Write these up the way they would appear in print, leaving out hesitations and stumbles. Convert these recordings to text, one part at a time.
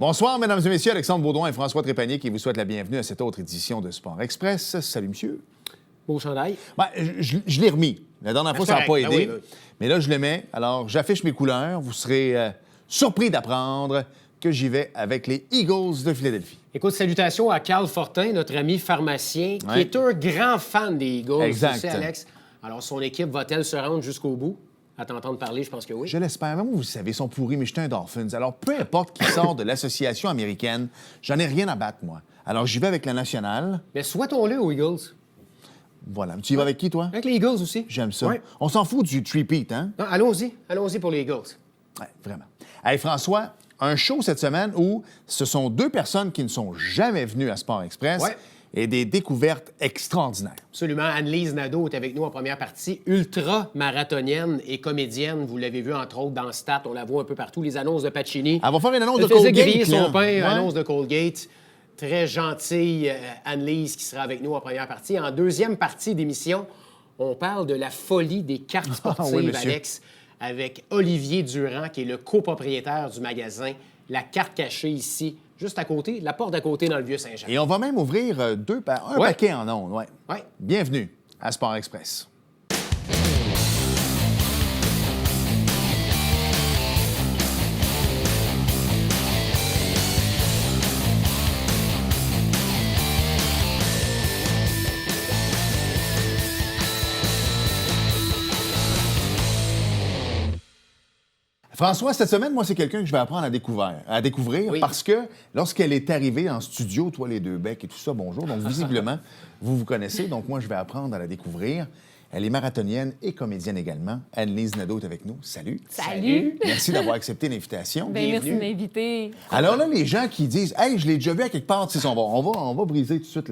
Bonsoir, mesdames et messieurs. Alexandre Baudouin et François Trépanier qui vous souhaitent la bienvenue à cette autre édition de Sport Express. Salut, monsieur. Beau chandail. Ben, je l'ai remis. La dernière fois, ça n'a pas aidé. Ben oui. Mais là, je le mets. Alors, j'affiche mes couleurs. Vous serez surpris d'apprendre que j'y vais avec les Eagles de Philadelphie. Écoute, salutations à Carl Fortin, notre ami pharmacien, qui est un grand fan des Eagles. Exact. Tu sais, Alex. Alors, son équipe va-t-elle se rendre jusqu'au bout? À t'entendre parler, je pense que oui. Je l'espère. Même vous le savez, ils sont pourris, mais je suis un Dolphins. Alors, peu importe qui sort de l'association américaine, j'en ai rien à battre, moi. Alors, j'y vais avec la nationale. Mais souhaitons-le aux Eagles. Voilà. Tu y vas avec qui, toi? Avec les Eagles aussi. J'aime ça. Ouais. On s'en fout du three-peat, hein? Non, allons-y pour les Eagles. Oui, vraiment. Hey, François, un show cette semaine où ce sont deux personnes qui ne sont jamais venues à Sport Express et des découvertes extraordinaires. Absolument. Anne-Lise Nadeau est avec nous en première partie, ultra-marathonienne et comédienne. Vous l'avez vu, entre autres, dans Stat. On la voit un peu partout. Les annonces de Pacini. Elle va faire une annonce Elle de faisait Colgate. griller son là. pain, Ouais. annonce de Colgate. Très gentille Anne-Lise qui sera avec nous en première partie. En deuxième partie d'émission, on parle de la folie des cartes sportives, oui, monsieur. Alex, avec Olivier Durand, qui est le copropriétaire du magasin La Carte Cachée ici, juste à côté, la porte d'à côté dans le Vieux-Saint-Jean. Et on va même ouvrir un paquet en ondes. Ouais. Ouais. Bienvenue à Sport Express. François, cette semaine, moi, c'est quelqu'un que je vais apprendre à découvrir Oui. parce que lorsqu'elle est arrivée en studio, toi, les deux becs et tout ça, bonjour. Donc, visiblement, vous connaissez. Donc, moi, je vais apprendre à la découvrir. Elle est marathonienne et comédienne également. Anne-Lise Nadeau est avec nous. Salut. Salut! Merci d'avoir accepté l'invitation. Ben, merci de Bienvenue. m'inviter. Alors là, les gens qui disent « Hey, je l'ai déjà vu à quelque part », tu sais, on va briser tout de suite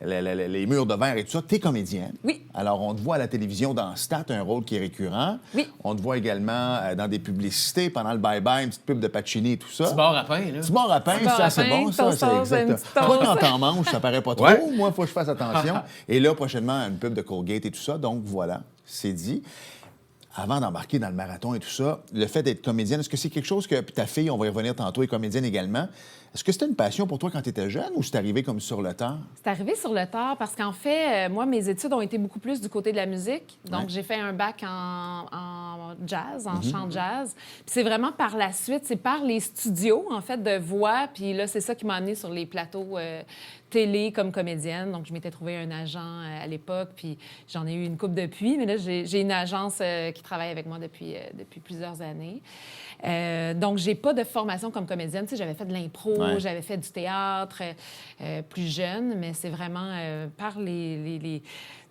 les murs de verre et tout ça. T'es comédienne. Oui. Alors, on te voit à la télévision dans Stat, un rôle qui est récurrent. Oui. On te voit également dans des publicités, pendant le bye-bye, une petite pub de Pacini et tout ça. Petit bar à pain, là. Petit bar à pain, Petit bar ça, à c'est pain, bon, ça, toast, c'est une exact. petite Toi, toast. quand t'en manges, ça paraît pas trop. Ouais. Moi, il faut que je fasse attention. Et là, prochainement, une pub de Colgate et tout ça. Donc, voilà, c'est dit. Avant d'embarquer dans le marathon et tout ça, le fait d'être comédienne, est-ce que c'est quelque chose que puis ta fille, on va y revenir tantôt, est comédienne également, est-ce que c'était une passion pour toi quand tu étais jeune ou c'est arrivé comme sur le temps? C'est arrivé sur le tard parce qu'en fait, moi, mes études ont été beaucoup plus du côté de la musique. Donc, Ouais. j'ai fait un bac en jazz, en chant jazz. Puis c'est vraiment par la suite, c'est par les studios, en fait, de voix. Puis là, c'est ça qui m'a amenée sur les plateaux télé comme comédienne. Donc, je m'étais trouvé un agent à l'époque, puis j'en ai eu une couple depuis. Mais là, j'ai une agence qui travaille avec moi depuis plusieurs années. Donc, j'ai pas de formation comme comédienne. Tu sais, j'avais fait de l'impro, Ouais. j'avais fait du théâtre plus jeune, mais c'est vraiment par les...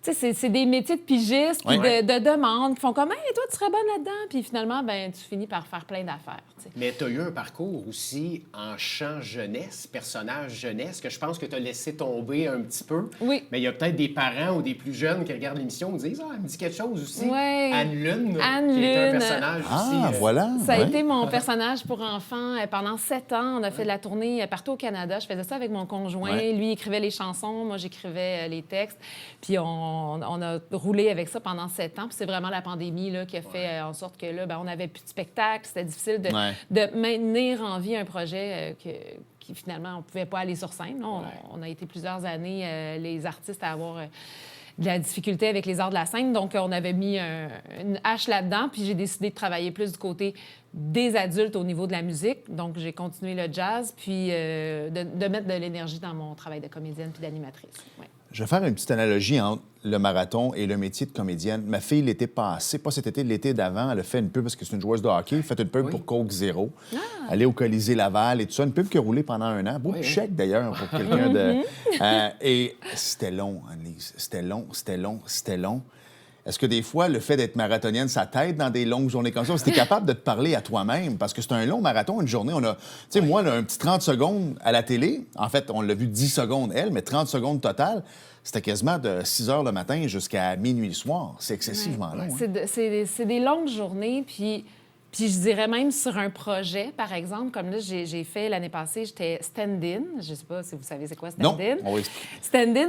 Tu sais, c'est des métiers de pigiste puis Ouais. de demande qui font comme « Hey, toi, tu serais bonne là-dedans. » Puis finalement, ben tu finis par faire plein d'affaires. Tu sais. Mais tu as eu un parcours aussi en chant jeunesse, personnage jeunesse, que je pense que tu as laissé tomber un petit peu. Oui. Mais il y a peut-être des parents ou des plus jeunes qui regardent l'émission et disent « Ah, elle me dit quelque chose aussi. Ouais. Anne Lune, Anne qui est un Lune. personnage Ah, aussi. voilà. Ça a ouais. été mon personnage pour enfants. Pendant 7 ans, on a fait de la tournée partout au Canada. Je faisais ça avec mon conjoint. Ouais. Lui écrivait les chansons, moi j'écrivais les textes. Puis on a roulé avec ça pendant 7 ans. Puis c'est vraiment la pandémie là, qui a fait en sorte que là, ben, on n'avait plus de spectacle. C'était difficile Ouais. de maintenir en vie un projet qui finalement, on ne pouvait pas aller sur scène. Là. On a été plusieurs années les artistes à avoir... de la difficulté avec les arts de la scène. Donc, on avait mis une hache là-dedans, puis j'ai décidé de travailler plus du côté des adultes au niveau de la musique. Donc, j'ai continué le jazz, puis de mettre de l'énergie dans mon travail de comédienne puis d'animatrice. Ouais. Je vais faire une petite analogie entre le marathon et le métier de comédienne. Ma fille, l'été passé, pas cet été, l'été d'avant, elle a fait une pub parce que c'est une joueuse de hockey, elle a fait une pub pour Coke Zéro. Elle est au Colisée Laval et tout ça. Une pub qui a roulé pendant 1 an. Beau petit chèque, d'ailleurs, pour quelqu'un de... et c'était long, Annelise. C'était long. Est-ce que des fois, le fait d'être marathonienne, ça t'aide dans des longues journées comme ça? Parce que t'es capable de te parler à toi-même, parce que c'est un long marathon, une journée. On a, tu sais, moi, là, un petit 30 secondes à la télé, en fait, on l'a vu 10 secondes, elle, mais 30 secondes total, c'était quasiment de 6 heures le matin jusqu'à minuit le soir. C'est excessivement long. hein. C'est des longues journées, puis Puis je dirais même sur un projet, par exemple, comme là, j'ai fait l'année passée, j'étais stand-in. Je ne sais pas si vous savez c'est quoi stand-in. Non, on va expliquer. Stand-in,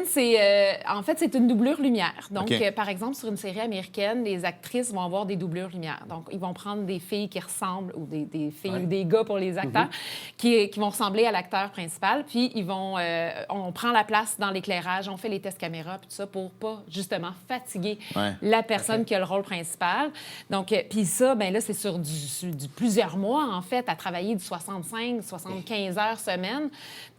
en fait, c'est une doublure lumière. Donc, OK. par exemple, sur une série américaine, les actrices vont avoir des doublures lumière. Donc, ils vont prendre des filles qui ressemblent, ou des filles ou des gars pour les acteurs, qui vont ressembler à l'acteur principal. Puis, on prend la place dans l'éclairage, on fait les tests caméra, puis tout ça, pour pas, justement, fatiguer la personne qui a le rôle principal. Donc, puis ça, bien là, c'est sur du plusieurs mois, en fait, à travailler du 65, 75 heures semaine.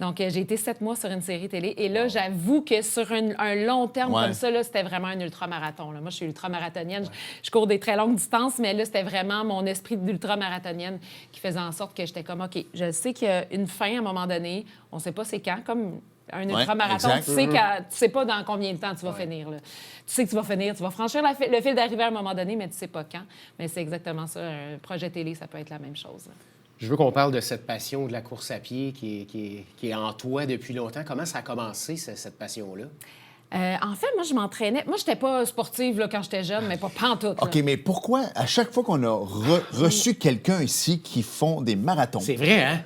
Donc, j'ai été 7 mois sur une série télé. Et là, j'avoue que sur un long terme comme ça, là, c'était vraiment un ultramarathon. Là. Moi, je suis ultramarathonienne. Je cours des très longues distances, mais là, c'était vraiment mon esprit d'ultramarathonienne qui faisait en sorte que j'étais comme, OK, je sais qu'il y a une fin à un moment donné. On ne sait pas c'est quand, comme un ultramarathon. Tu sais pas dans combien de temps tu vas finir. Là. Tu sais que tu vas finir, tu vas franchir le fil d'arrivée à un moment donné, mais tu sais pas quand. Mais c'est exactement ça. Un projet télé, ça peut être la même chose. Là. Je veux qu'on parle de cette passion de la course à pied qui est en toi depuis longtemps. Comment ça a commencé, cette passion-là? En fait, moi, je m'entraînais. Moi, j'étais pas sportive là, quand j'étais jeune, mais pas pantoute. OK, mais pourquoi, à chaque fois qu'on a reçu quelqu'un ici qui font des marathons, C'est vrai, hein?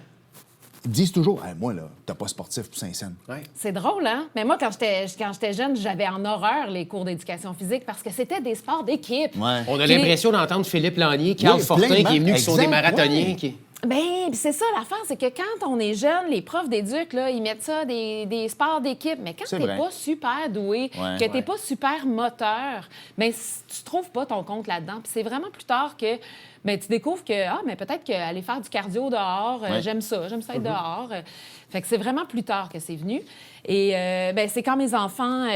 ils disent toujours hey, « Moi, là, t'es pas sportif pour Saint-Saëns. Ouais. C'est drôle, hein? Mais moi, quand j'étais jeune, j'avais en horreur les cours d'éducation physique parce que c'était des sports d'équipe. Ouais. On a l'impression d'entendre Philippe Lanier, Carl Fortin, pleinement. qui est venu, qui sont des Exact, marathoniens. ouais. Qui... Bien, c'est ça l'affaire, c'est que quand on est jeune, les profs d'éduc, là, ils mettent ça des sports d'équipe. Mais quand C'est t'es vrai. pas super doué, que t'es pas super moteur, bien, tu trouves pas ton compte là-dedans. Puis c'est vraiment plus tard que bien, tu découvres que, mais peut-être qu'aller faire du cardio dehors, j'aime ça être dehors. Fait que c'est vraiment plus tard que c'est venu. Et bien, c'est quand mes enfants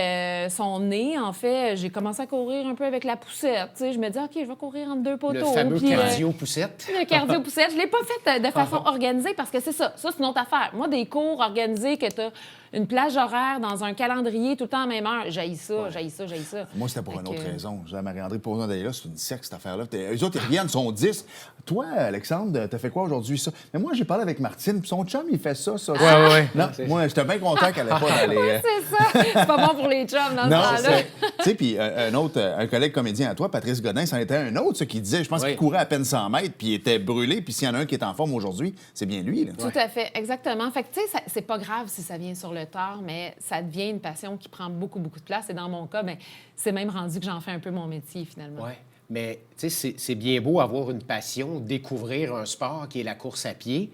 sont nés, en fait, j'ai commencé à courir un peu avec la poussette. Tu sais, je me dis, OK, je vais courir entre deux poteaux. Le fameux puis, cardio-poussette. le cardio-poussette. Je ne l'ai pas fait de façon organisée parce que c'est ça. Ça, c'est une autre affaire. Moi, des cours organisés que tu as une plage horaire dans un calendrier tout le temps à la même heure, j'haïs ça. Moi, c'était pour une autre raison. Marie-André, pour nous d'aller là, c'est une secte, cette affaire-là. Eux autres, ils reviennent, ils sont 10. Toi, Alexandre, t'as fait quoi aujourd'hui, ça? Mais moi, j'ai parlé avec Martine, puis son chum, il fait ça. Ouais. Non, moi, j'étais bien content qu'elle n'ait pas d'aller... C'est ça. C'est pas bon pour les chums dans ce temps-là. Tu sais, puis un collègue comédien à toi, Patrice Godin, c'en était un autre, ce qui disait, je pense qu'il courait à peine 100 mètres, puis il était brûlé, puis s'il y en a un qui est en forme aujourd'hui, c'est bien lui. Là. Tout à fait, exactement. Fait que, tu sais, c'est pas grave si ça vient sur le tard, mais ça devient une passion qui prend beaucoup, beaucoup de place. Et dans mon cas, bien, c'est même rendu que j'en fais un peu mon métier, finalement. Oui. Mais, tu sais, c'est bien beau avoir une passion, découvrir un sport qui est la course à pied,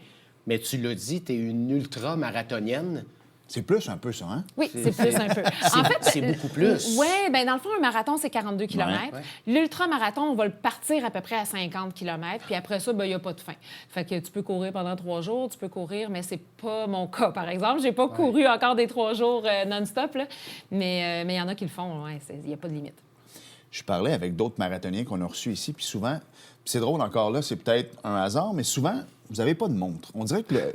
mais tu l'as dit, tu es une ultra-marathonienne. C'est plus un peu ça, hein? Oui, c'est plus un peu. En fait, c'est beaucoup plus. Oui, bien, dans le fond, un marathon, c'est 42 km. Ouais. L'ultramarathon, on va le partir à peu près à 50 km, puis après ça, il n'y a pas de fin. Fait que tu peux courir pendant 3 jours, tu peux courir, mais c'est pas mon cas, par exemple. J'ai pas couru encore des 3 jours non-stop, là. Mais il y en a qui le font, il n'y a pas de limite. Je parlais avec d'autres marathoniens qu'on a reçus ici, puis souvent, puis c'est drôle encore là, c'est peut-être un hasard, mais souvent, vous n'avez pas de montre. On dirait que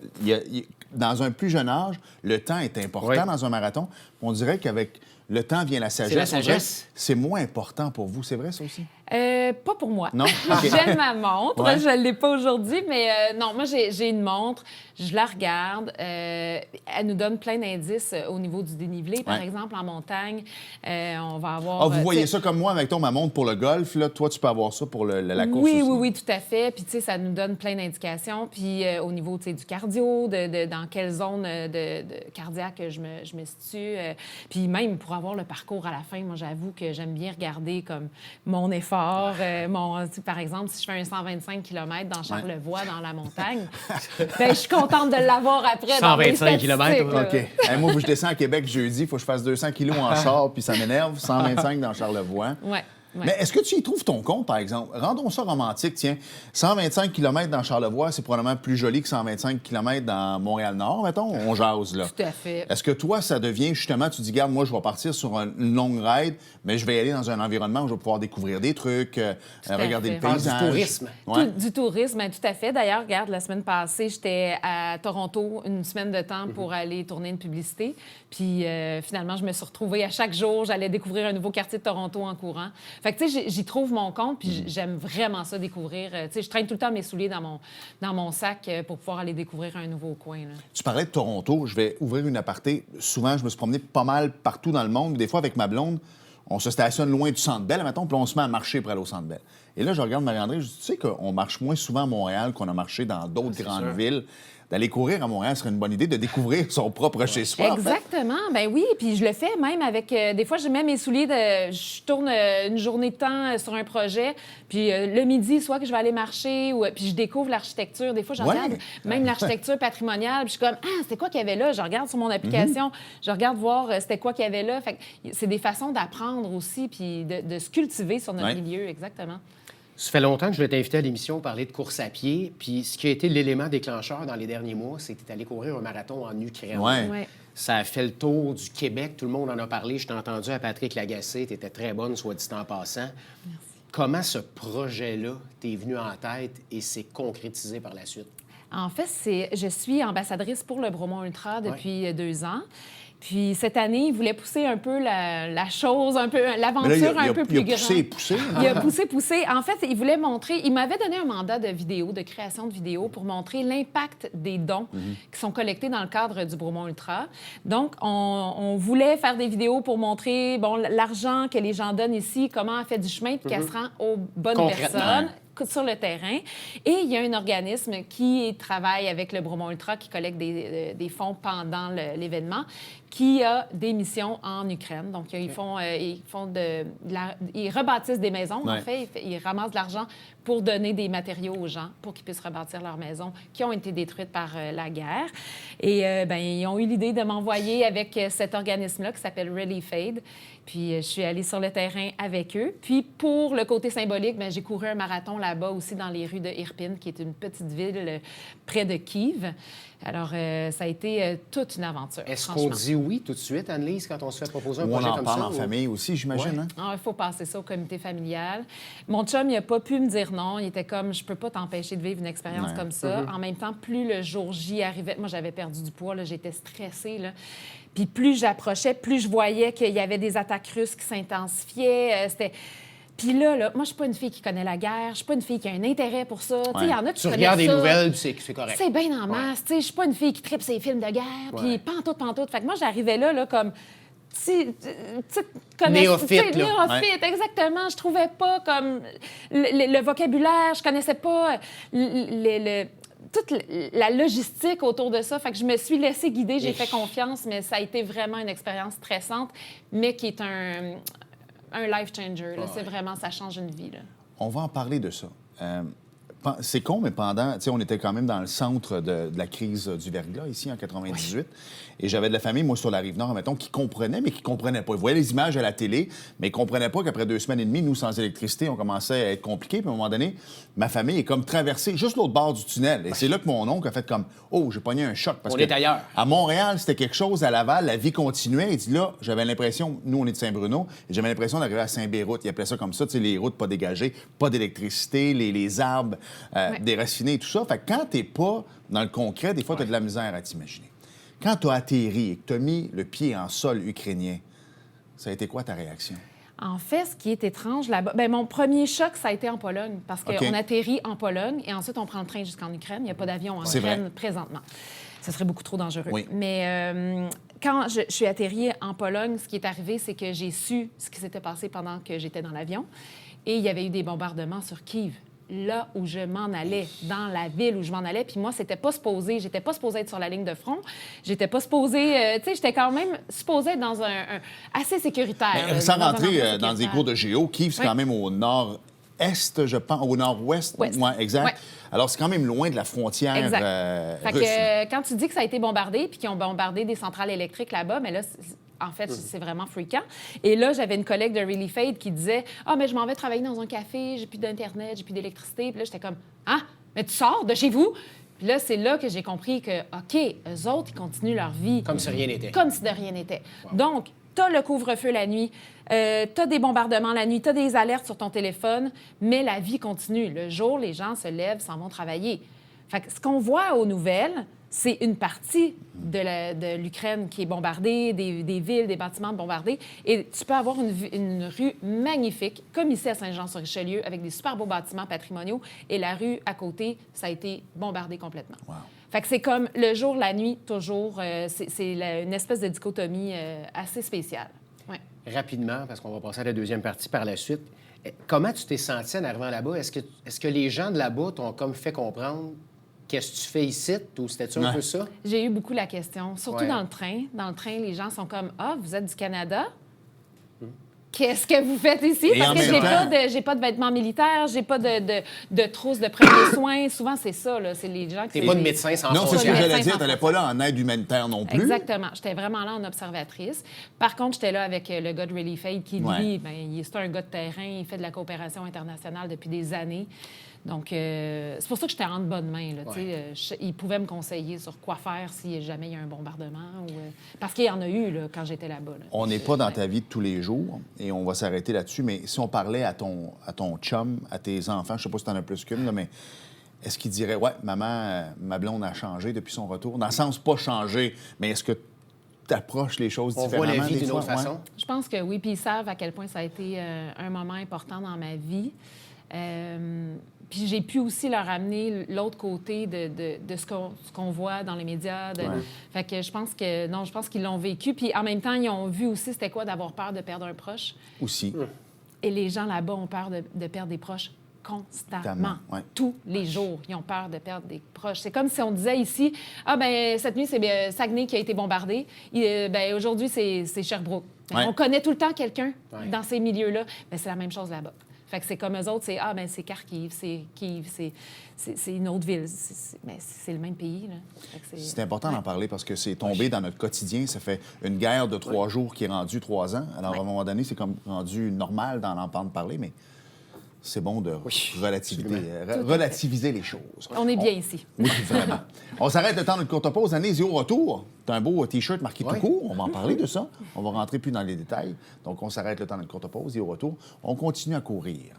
dans un plus jeune âge, le temps est important dans un marathon. On dirait qu'avec le temps vient la sagesse. C'est la sagesse. C'est moins important pour vous. C'est vrai, ça aussi? Pas pour moi. Non? J'aime ma montre. Ouais. Je ne l'ai pas aujourd'hui, mais non, moi, j'ai une montre. Je la regarde. Elle nous donne plein d'indices au niveau du dénivelé. Par exemple, en montagne, on va avoir... vous voyez ça comme moi, avec ma montre pour le golf. Là, toi, tu peux avoir ça pour la course aussi. Oui, tout à fait. Puis, tu sais, ça nous donne plein d'indications. Puis, au niveau, tu sais, du cardio, dans quelle zone de cardiaque je me situe. Puis, même pour avoir le parcours à la fin, moi, j'avoue que j'aime bien regarder comme mon effort. Par exemple, si je fais un 125 km dans Charlevoix, dans la montagne, ben, je suis contente de l'avoir après. 125 km, OK. Hey, moi, je descends à Québec jeudi, il faut que je fasse 200 kilos en char, puis ça m'énerve. 125 dans Charlevoix. Oui. Mais est-ce que tu y trouves ton compte, par exemple? Rendons ça romantique, tiens. 125 km dans Charlevoix, c'est probablement plus joli que 125 km dans Montréal-Nord, mettons. On jase, là. Tout à fait. Est-ce que toi, ça devient justement, tu dis, garde, moi, je vais partir sur une longue ride, mais je vais aller dans un environnement où je vais pouvoir découvrir des trucs, regarder le paysage. Du tourisme. Ouais. Du tourisme, tout à fait. D'ailleurs, regarde, la semaine passée, j'étais à Toronto une semaine de temps pour aller tourner une publicité. Puis finalement, je me suis retrouvée à chaque jour, j'allais découvrir un nouveau quartier de Toronto en courant. Fait que, tu sais, j'y trouve mon compte, puis j'aime vraiment ça, découvrir. Tu sais, je traîne tout le temps mes souliers dans mon sac pour pouvoir aller découvrir un nouveau coin. Là. Tu parlais de Toronto. Je vais ouvrir une aparté. Souvent, je me suis promené pas mal partout dans le monde. Des fois, avec ma blonde, on se stationne loin du Centre Bell, mettons, puis on se met à marcher pour aller au Centre Bell. Et là, je regarde Marie-André, je dis, tu sais qu'on marche moins souvent à Montréal qu'on a marché dans d'autres grandes villes. D'aller courir à Montréal serait une bonne idée, de découvrir son propre chez-soi. Exactement. En fait. Ben oui, puis je le fais même avec... des fois, je mets mes souliers, je tourne une journée de temps sur un projet, puis le midi, soit que je vais aller marcher, ou puis je découvre l'architecture. Des fois, je regarde même l'architecture patrimoniale, puis je suis comme, ah, c'était quoi qu'il y avait là? Je regarde sur mon application, je regarde voir c'était quoi qu'il y avait là. Fait que c'est des façons d'apprendre aussi, puis de se cultiver sur notre milieu, exactement. Ça fait longtemps que je voulais t'inviter à l'émission parler de course à pied. Puis ce qui a été l'élément déclencheur dans les derniers mois, c'est que tu es allé courir un marathon en Ukraine. Ouais. Ça a fait le tour du Québec. Tout le monde en a parlé. Je t'ai entendu à Patrick Lagacé. Tu étais très bonne, soit dit en passant. Merci. Comment ce projet-là t'est venu en tête et s'est concrétisé par la suite? En fait, je suis ambassadrice pour le Bromont Ultra depuis 2 ans. Puis cette année, il voulait pousser un peu la chose, un peu l'aventure un peu plus grande. Il a poussé. En fait, il voulait montrer... Il m'avait donné un mandat de vidéo, de création de vidéos pour montrer l'impact des dons qui sont collectés dans le cadre du Bromont Ultra. Donc, on voulait faire des vidéos pour montrer l'argent que les gens donnent ici, comment on fait du chemin, puis qu'elle se rend aux bonnes personnes sur le terrain. Et il y a un organisme qui travaille avec le Bromont Ultra, qui collecte des fonds pendant l'événement, qui a des missions en Ukraine. Donc, ils rebâtissent des maisons, en fait. Ils ramassent de l'argent pour donner des matériaux aux gens pour qu'ils puissent rebâtir leurs maisons qui ont été détruites par la guerre. Et ils ont eu l'idée de m'envoyer avec cet organisme-là qui s'appelle Relief Aid. Puis, je suis allée sur le terrain avec eux. Puis, pour le côté symbolique, j'ai couru un marathon là-bas aussi dans les rues de Irpin, qui est une petite ville près de Kiev. Alors, ça a été toute une aventure. Est-ce qu'on dit oui tout de suite, Anne-Lise, quand on se fait proposer un projet comme ça? On en parle en famille aussi, j'imagine. Il faut passer ça au comité familial. Mon chum, il n'a pas pu me dire non. Il était comme, je peux pas t'empêcher de vivre une expérience comme ça. En même temps, plus le jour J arrivait... Moi, j'avais perdu du poids, j'étais stressée, là. Puis plus j'approchais, plus je voyais qu'il y avait des attaques russes qui s'intensifiaient. Puis là, moi, je suis pas une fille qui connaît la guerre. Je suis pas une fille qui a un intérêt pour ça. Il y en a qui connaissent regardes ça. les nouvelles, puis c'est correct. C'est bien en masse. Je suis pas une fille qui tripe ses films de guerre, puis pantoute. Fait que moi, j'arrivais là comme... Néophyte, Néophyte, exactement. Je trouvais pas comme... Le vocabulaire, je connaissais pas toute la logistique autour de ça. Fait que je me suis laissée guider, j'ai fait confiance, mais ça a été vraiment une expérience stressante, mais qui est un life changer. C'est vraiment, ça change une vie. Là. On va en parler de ça. C'est con, mais on était quand même dans le centre de la crise du verglas, ici, en 98. Et j'avais de la famille, moi, sur la Rive-Nord, mettons, qui comprenait, mais qui comprenait pas. Ils voyaient les images à la télé, mais ils comprenaient pas qu'après 2 semaines et demie, nous, sans électricité, on commençait à être compliqué. Puis à un moment donné, ma famille est comme traversée juste l'autre bord du tunnel. Et c'est là que mon oncle a fait comme, oh, j'ai pogné un choc. Parce on est ailleurs. À Montréal, c'était quelque chose. À Laval, la vie continuait. Il dit là, j'avais l'impression, nous, on est de Saint-Bruno, et j'avais l'impression d'arriver à Saint-Béroute. Il appelait ça comme ça, les routes pas dégagées, pas d'électricité, les arbres déracinés et tout ça. Fait que quand t'es pas dans le concret, des fois, t'as de la misère à t'imaginer. Quand tu as atterri et que tu as mis le pied en sol ukrainien, ça a été quoi ta réaction? En fait, ce qui est étrange là-bas, mon premier choc, ça a été en Pologne, parce qu'on atterrit en Pologne et ensuite on prend le train jusqu'en Ukraine. Il n'y a pas d'avion en Ukraine présentement. Ce serait beaucoup trop dangereux. Oui. Mais quand je suis atterrie en Pologne, ce qui est arrivé, c'est que j'ai su ce qui s'était passé pendant que j'étais dans l'avion. Et il y avait eu des bombardements sur Kiev, là où je m'en allais, dans la ville où je m'en allais. Puis moi, j'étais pas supposée être sur la ligne de front. J'étais pas supposée... j'étais quand même supposée être dans un assez sécuritaire. Mais sans rentrer dans des cours de géo, Kiev, c'est quand même au nord-est, je pense, au nord-ouest. Oui, exact. Ouais. Alors, c'est quand même loin de la frontière fait russe. Que, quand tu dis que ça a été bombardé, puis qu'ils ont bombardé des centrales électriques là-bas, mais là... En fait, c'est vraiment fréquent. Et là, j'avais une collègue de Relief Aid qui disait « Ah, mais je m'en vais travailler dans un café, j'ai plus d'Internet, j'ai plus d'électricité. » Puis là, j'étais comme « Ah, mais tu sors de chez vous? » Puis là, c'est là que j'ai compris que, OK, eux autres, ils continuent leur vie. Comme si rien n'était. Comme si de rien n'était. Wow. Donc, t'as le couvre-feu la nuit, t'as des bombardements la nuit, t'as des alertes sur ton téléphone, mais la vie continue. Le jour, les gens se lèvent, s'en vont travailler. Fait que ce qu'on voit aux nouvelles, c'est une partie de l'Ukraine qui est bombardée, des villes, des bâtiments bombardés. Et tu peux avoir une rue magnifique, comme ici à Saint-Jean-sur-Richelieu, avec des super beaux bâtiments patrimoniaux. Et la rue à côté, ça a été bombardé complètement. Wow. Fait que c'est comme le jour, la nuit, toujours. C'est une espèce de dichotomie assez spéciale. Ouais. rapidement, parce qu'on va passer à la deuxième partie par la suite. Comment tu t'es senti en arrivant là-bas? Est-ce que les gens de là-bas t'ont comme fait comprendre qu'est-ce que tu fais ici? Ou c'était-tu un peu ça? J'ai eu beaucoup la question, surtout Ouais. dans le train. Dans le train, les gens sont comme « Ah, vous êtes du Canada? Qu'est-ce que vous faites ici? » Et Parce en que même j'ai pas de vêtements militaires, j'ai pas de trousse de premiers soins. Souvent, c'est ça, là. C'est les gens qui... T'es pas de médecin sans Non, c'est ce que Médecin j'allais dire. sans Tu n'allais pas là en aide humanitaire non plus. Exactement. J'étais vraiment là en observatrice. Par contre, j'étais là avec le gars de Relief Aid qui, lui, Ouais. c'est un gars de terrain. Il fait de la coopération internationale depuis des années. Donc, c'est pour ça que j'étais en de bonnes mains. Là, il pouvait me conseiller sur quoi faire si jamais il y a un bombardement. Parce qu'il y en a eu là, quand j'étais là-bas. Là. On n'est pas dans ta vie de tous les jours et on va s'arrêter là-dessus, mais si on parlait à ton chum, à tes enfants, je sais pas si tu en as plus qu'une, là, mais est-ce qu'il dirait « Ouais, maman, ma blonde a changé depuis son retour », dans le sens pas changé, mais est-ce que tu approches les choses On différemment voit la vie des d'une fois? autre façon? Ouais. Je pense que oui, puis ils savent à quel point ça a été un moment important dans ma vie. Puis j'ai pu aussi leur amener l'autre côté de ce qu'on voit dans les médias. Fait que je pense qu'ils l'ont vécu. Puis en même temps, ils ont vu aussi c'était quoi d'avoir peur de perdre un proche. Aussi. Et les gens là-bas ont peur de perdre des proches constamment. Ouais. Tous les jours, ils ont peur de perdre des proches. C'est comme si on disait ici, ah ben cette nuit, c'est Saguenay qui a été bombardé. Ben aujourd'hui, c'est Sherbrooke. Ben, Ouais. on connaît tout le temps quelqu'un dans ces milieux-là. Ben, c'est la même chose là-bas. Fait que c'est comme eux autres, c'est Kharkiv, c'est Kiev, c'est une autre ville. Mais c'est le même pays, là. Fait que C'est important d'en parler parce que c'est tombé dans notre quotidien. Ça fait une guerre de 3 jours qui est rendue 3 ans. Alors, à un moment donné, c'est comme rendu normal d'en entendre parler, mais c'est bon de relativiser les choses. On est bien ici. Oui, vraiment. On s'arrête le temps d'une courte pause. Année, au retour, tu as un beau T-shirt marqué tout court. On va en parler de ça. On va rentrer plus dans les détails. Donc, on s'arrête le temps d'une courte pause et au retour, on continue à courir.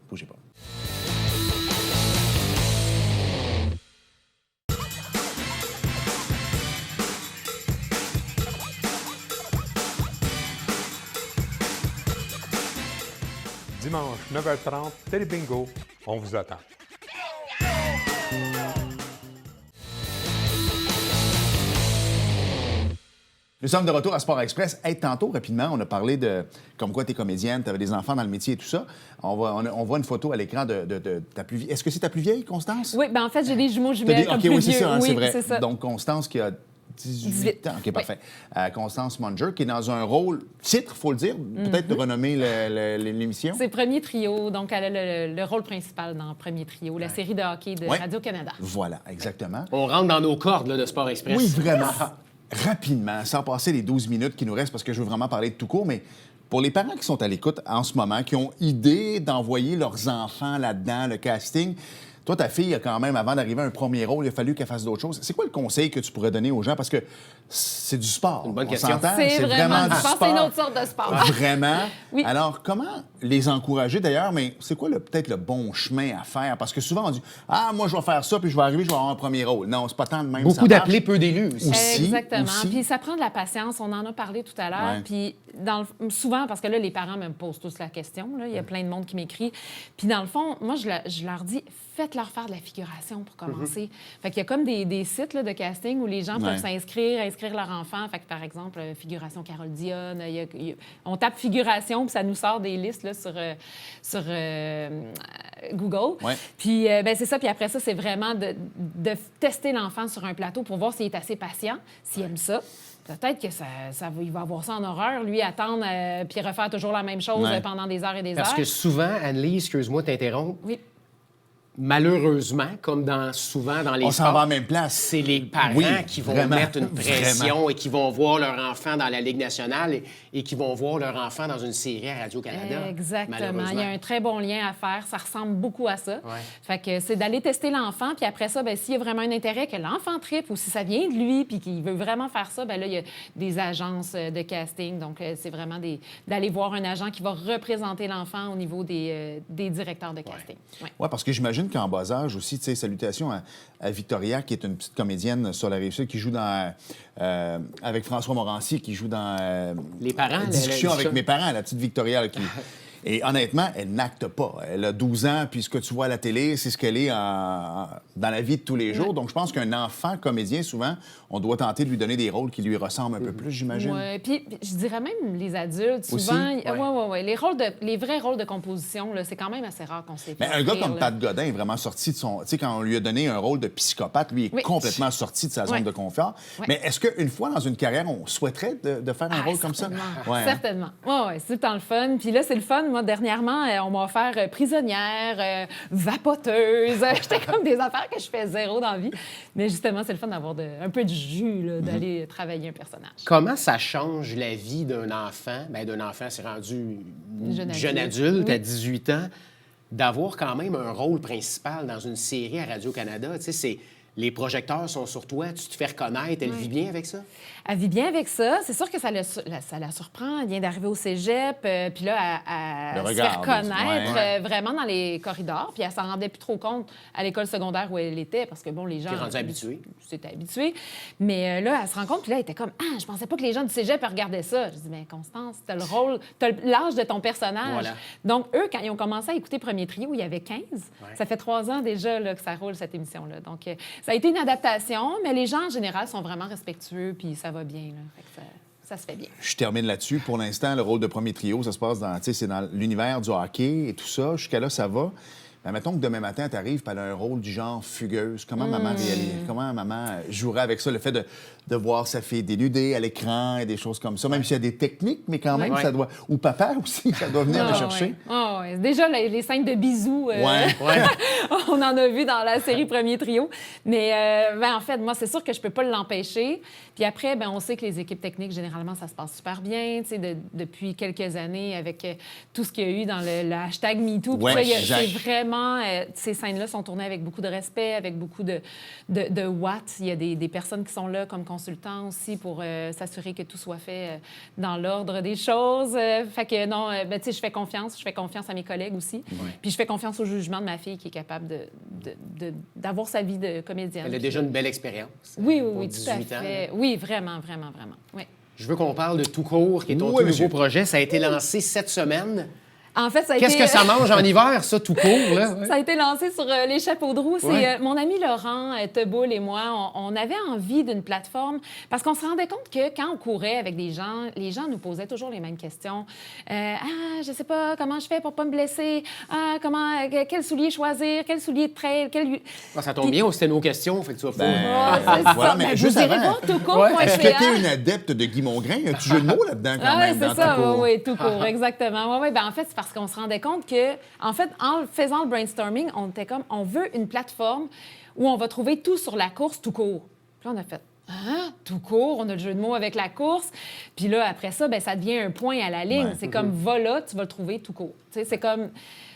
Bougez pas. Dimanche, 9h30, Télé Bingo. On vous attend. Nous sommes de retour à Sport Express. Hey, tantôt, rapidement, on a parlé de comme quoi tu es comédienne, tu avais des enfants dans le métier et tout ça. On voit une photo à l'écran de ta plus vieille. Est-ce que c'est ta plus vieille, Constance? Oui, bien en fait, j'ai des jumeaux jumelles comme plus oui, c'est vieux. ça, hein, Oui, c'est vrai. c'est ça. Donc, Constance qui a 18 ans. OK, parfait. Constance Munger, qui est dans un rôle titre, il faut le dire, peut-être de renommer l'émission. C'est Premier Trio, donc elle a le rôle principal dans Premier Trio, la série de hockey de Radio-Canada. Voilà, exactement. On rentre dans nos cordes là, de Sport Express. Oui, vraiment. Rapidement, sans passer les 12 minutes qui nous restent, parce que je veux vraiment parler de tout court, mais pour les parents qui sont à l'écoute en ce moment, qui ont idée d'envoyer leurs enfants là-dedans, le casting, toi, ta fille, quand même, avant d'arriver à un premier rôle, il a fallu qu'elle fasse d'autres choses. C'est quoi le conseil que tu pourrais donner aux gens? Parce que c'est du sport. Une bonne on question. s'entend? C'est vraiment du je pense que sport. c'est une autre sorte de sport. Vraiment. Oui. Alors, comment les encourager d'ailleurs, mais c'est quoi peut-être le bon chemin à faire? Parce que souvent, on dit « Ah, moi, je vais faire ça, puis je vais arriver, je vais avoir un premier rôle. » Non, c'est pas tant de même. Beaucoup d'appelés, peu d'élus aussi. Aussi, Exactement. aussi. Puis ça prend de la patience. On en a parlé tout à l'heure. Ouais. Puis souvent, parce que là, les parents me posent tous la question. Là. Il y a plein de monde qui m'écrit. Puis dans le fond, moi, je leur dis, faites-leur faire de la figuration pour commencer. Fait qu'il y a comme des sites là, de casting où les gens peuvent inscrire leur enfant. Fait que, par exemple, figuration Carole Dionne. On tape figuration, puis ça nous sort des listes là, sur Google. Ouais. Puis c'est ça. Puis après ça, c'est vraiment de tester l'enfant sur un plateau pour voir s'il est assez patient, s'il aime ça. Peut-être que il va avoir ça en horreur, lui, attendre puis refaire toujours la même chose pendant des heures et des heures. Parce que souvent, Anne-Lise, excuse-moi de t'interrompre, Oui. malheureusement, comme souvent dans les On s'en sports, va à la même place. c'est les parents qui vont vraiment, mettre une pression et qui vont voir leur enfant dans la Ligue nationale et qui vont voir leur enfant dans une série à Radio-Canada. Exactement. Malheureusement. Il y a un très bon lien à faire. Ça ressemble beaucoup à ça. Ouais. Fait que c'est d'aller tester l'enfant, puis après ça, s'il y a vraiment un intérêt, que l'enfant tripe ou si ça vient de lui, puis qu'il veut vraiment faire ça, là, il y a des agences de casting. Donc, c'est vraiment d'aller voir un agent qui va représenter l'enfant au niveau des directeurs de casting. Ouais. Oui, parce que j'imagine qu'en bas âge aussi, tu sais, salutations à Victoria, qui est une petite comédienne sur la Rive-Sud, qui joue avec François Morancier, qui joue dans Les parents, Discussion la avec mes parents, la petite Victoria, là, Et honnêtement, elle n'acte pas. Elle a 12 ans, puis ce que tu vois à la télé, c'est ce qu'elle est dans la vie de tous les jours. Donc, je pense qu'un enfant comédien, souvent, on doit tenter de lui donner des rôles qui lui ressemblent un peu plus, j'imagine. Oui, puis je dirais même les adultes, Aussi? souvent... Ouais. Oui. Les vrais rôles de composition, là, c'est quand même assez rare qu'on s'est fait Mais un gars offrir, comme là. Pat Godin est vraiment sorti de son... Tu sais, quand on lui a donné un rôle de psychopathe, lui est complètement sorti de sa zone de confort. Ouais. Mais est-ce qu'une fois dans une carrière, on souhaiterait de faire un rôle comme ça? Ouais, hein? Certainement. Oui, c'est tout le temps le fun. Puis là, c'est le fun. Moi, dernièrement, on m'a offert prisonnière, vapoteuse. J'étais comme des affaires que je fais zéro dans la vie. Mais justement, c'est le fun d'avoir un peu de jus, là, d'aller travailler un personnage. Comment ça change la vie d'un enfant? Bien, d'un enfant, c'est rendu jeune adulte à 18 ans, d'avoir quand même un rôle principal dans une série à Radio-Canada. Tu sais, les projecteurs sont sur toi, tu te fais reconnaître. Elle vit bien avec ça? Elle vit bien avec ça. C'est sûr que ça la surprend. Elle vient d'arriver au cégep, puis là, elle se fait reconnaître vraiment dans les corridors. Puis elle s'en rendait plus trop compte à l'école secondaire où elle était, parce que, bon, les gens... T'es rendu habitué. C'était habitué. Mais là, elle se rend compte, puis là, elle était comme, je pensais pas que les gens du cégep regardaient ça. Je dis, mais Constance, t'as le rôle, t'as l'âge de ton personnage. Voilà. Donc, eux, quand ils ont commencé à écouter Premier Trio, il y avait 15. Ça fait 3 ans déjà là, que ça roule, cette émission-là. Donc, ça a été une adaptation, mais les gens, en général, sont vraiment respectueux, puis ça va bien. Là. Fait que ça se fait bien. Je termine là-dessus. Pour l'instant, le rôle de Premier Trio, ça se passe c'est dans l'univers du hockey et tout ça. Jusqu'à là, ça va. Ben, mettons que demain matin, tu arrives et elle a un rôle du genre fugueuse. Comment maman réalise? Comment maman jouerait avec ça? Le fait de voir sa fille dénudée à l'écran et des choses comme ça, même s'il y a des techniques, mais quand même, ça doit... Ou papa aussi, ça doit venir le chercher. Ouais. Déjà, les scènes de bisous, on en a vu dans la série Premier Trio. Mais en fait, moi, c'est sûr que je peux pas l'empêcher. Puis après, on sait que les équipes techniques, généralement, ça se passe super bien. Depuis quelques années, avec tout ce qu'il y a eu dans le hashtag MeToo, c'est vraiment... ces scènes-là sont tournées avec beaucoup de respect, avec beaucoup de watts. Il y a des personnes qui sont là comme consultants aussi pour s'assurer que tout soit fait dans l'ordre des choses. Fait que non, je fais confiance. Je fais confiance à mes collègues aussi. Puis je fais confiance au jugement de ma fille qui est capable d'avoir sa vie de comédienne. Elle a déjà une belle expérience. Oui, tout à fait. Oui, vraiment. Oui. Je veux qu'on parle de Tout court, qui est ton tout nouveau projet. Ça a été lancé cette semaine. En fait, Qu'est-ce que ça mange en hiver, ça, Tout court, là? Ça a été lancé sur les chapeaux de roue. C'est mon ami Laurent Teboul et moi, on avait envie d'une plateforme parce qu'on se rendait compte que quand on courait avec des gens, les gens nous posaient toujours les mêmes questions. Je sais pas comment je fais pour pas me blesser. Quel soulier choisir? Quel soulier de trail? Ça tombe bien, c'était nos questions, fait que tu vas Voilà, mais juste avant, est-ce que tu es une adepte de Guy Mongrain? Y a un petit jeu de mots là-dedans quand même dans c'est ça, Tout court? oui, Tout court, exactement. En fait, c'est parce qu'on se rendait compte que, en fait, en faisant le brainstorming, on était comme, on veut une plateforme où on va trouver tout sur la course tout court. Puis là, on a fait, tout court, on a le jeu de mots avec la course. Puis là, après ça, ça devient un point à la ligne. Ouais. C'est comme, va là, tu vas le trouver tout court. Tu sais, c'est comme...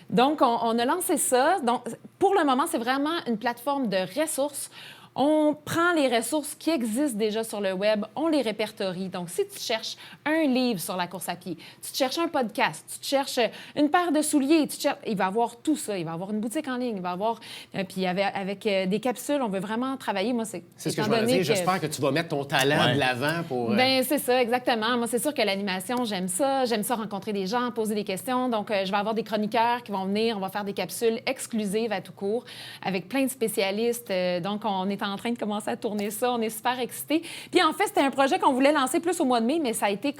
Donc, on a lancé ça. Donc, pour le moment, c'est vraiment une plateforme de ressources. On prend les ressources qui existent déjà sur le web, on les répertorie. Donc, si tu cherches un livre sur la course à pied, tu te cherches un podcast, tu te cherches une paire de souliers, il va y avoir tout ça. Il va y avoir une boutique en ligne, il va y avoir... puis avec des capsules, on veut vraiment travailler. Moi, c'est ce que je veux dire. J'espère que tu vas mettre ton talent de l'avant pour... c'est ça, exactement. Moi, c'est sûr que l'animation, j'aime ça. J'aime ça rencontrer des gens, poser des questions. Donc, je vais avoir des chroniqueurs qui vont venir. On va faire des capsules exclusives à Tout court avec plein de spécialistes. Donc, on est en train de commencer à tourner ça. On est super excités. Puis en fait, c'était un projet qu'on voulait lancer plus au mois de mai, mais ça a été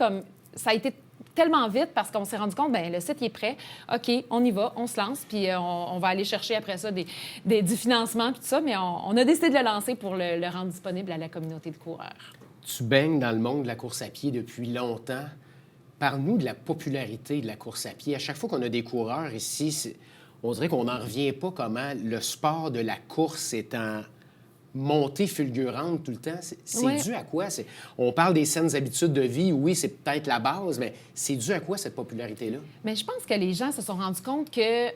tellement vite parce qu'on s'est rendu compte, le site il est prêt. OK, on y va, on se lance, puis on va aller chercher après ça du financement puis tout ça, mais on a décidé de le lancer pour le rendre disponible à la communauté de coureurs. Tu baignes dans le monde de la course à pied depuis longtemps. Parle-nous de la popularité de la course à pied. À chaque fois qu'on a des coureurs ici, on dirait qu'on n'en revient pas comment le sport de la course est en montée fulgurante tout le temps. C'est dû à quoi? On parle des saines habitudes de vie. Oui, c'est peut-être la base, mais c'est dû à quoi, cette popularité-là? Mais je pense que les gens se sont rendus compte que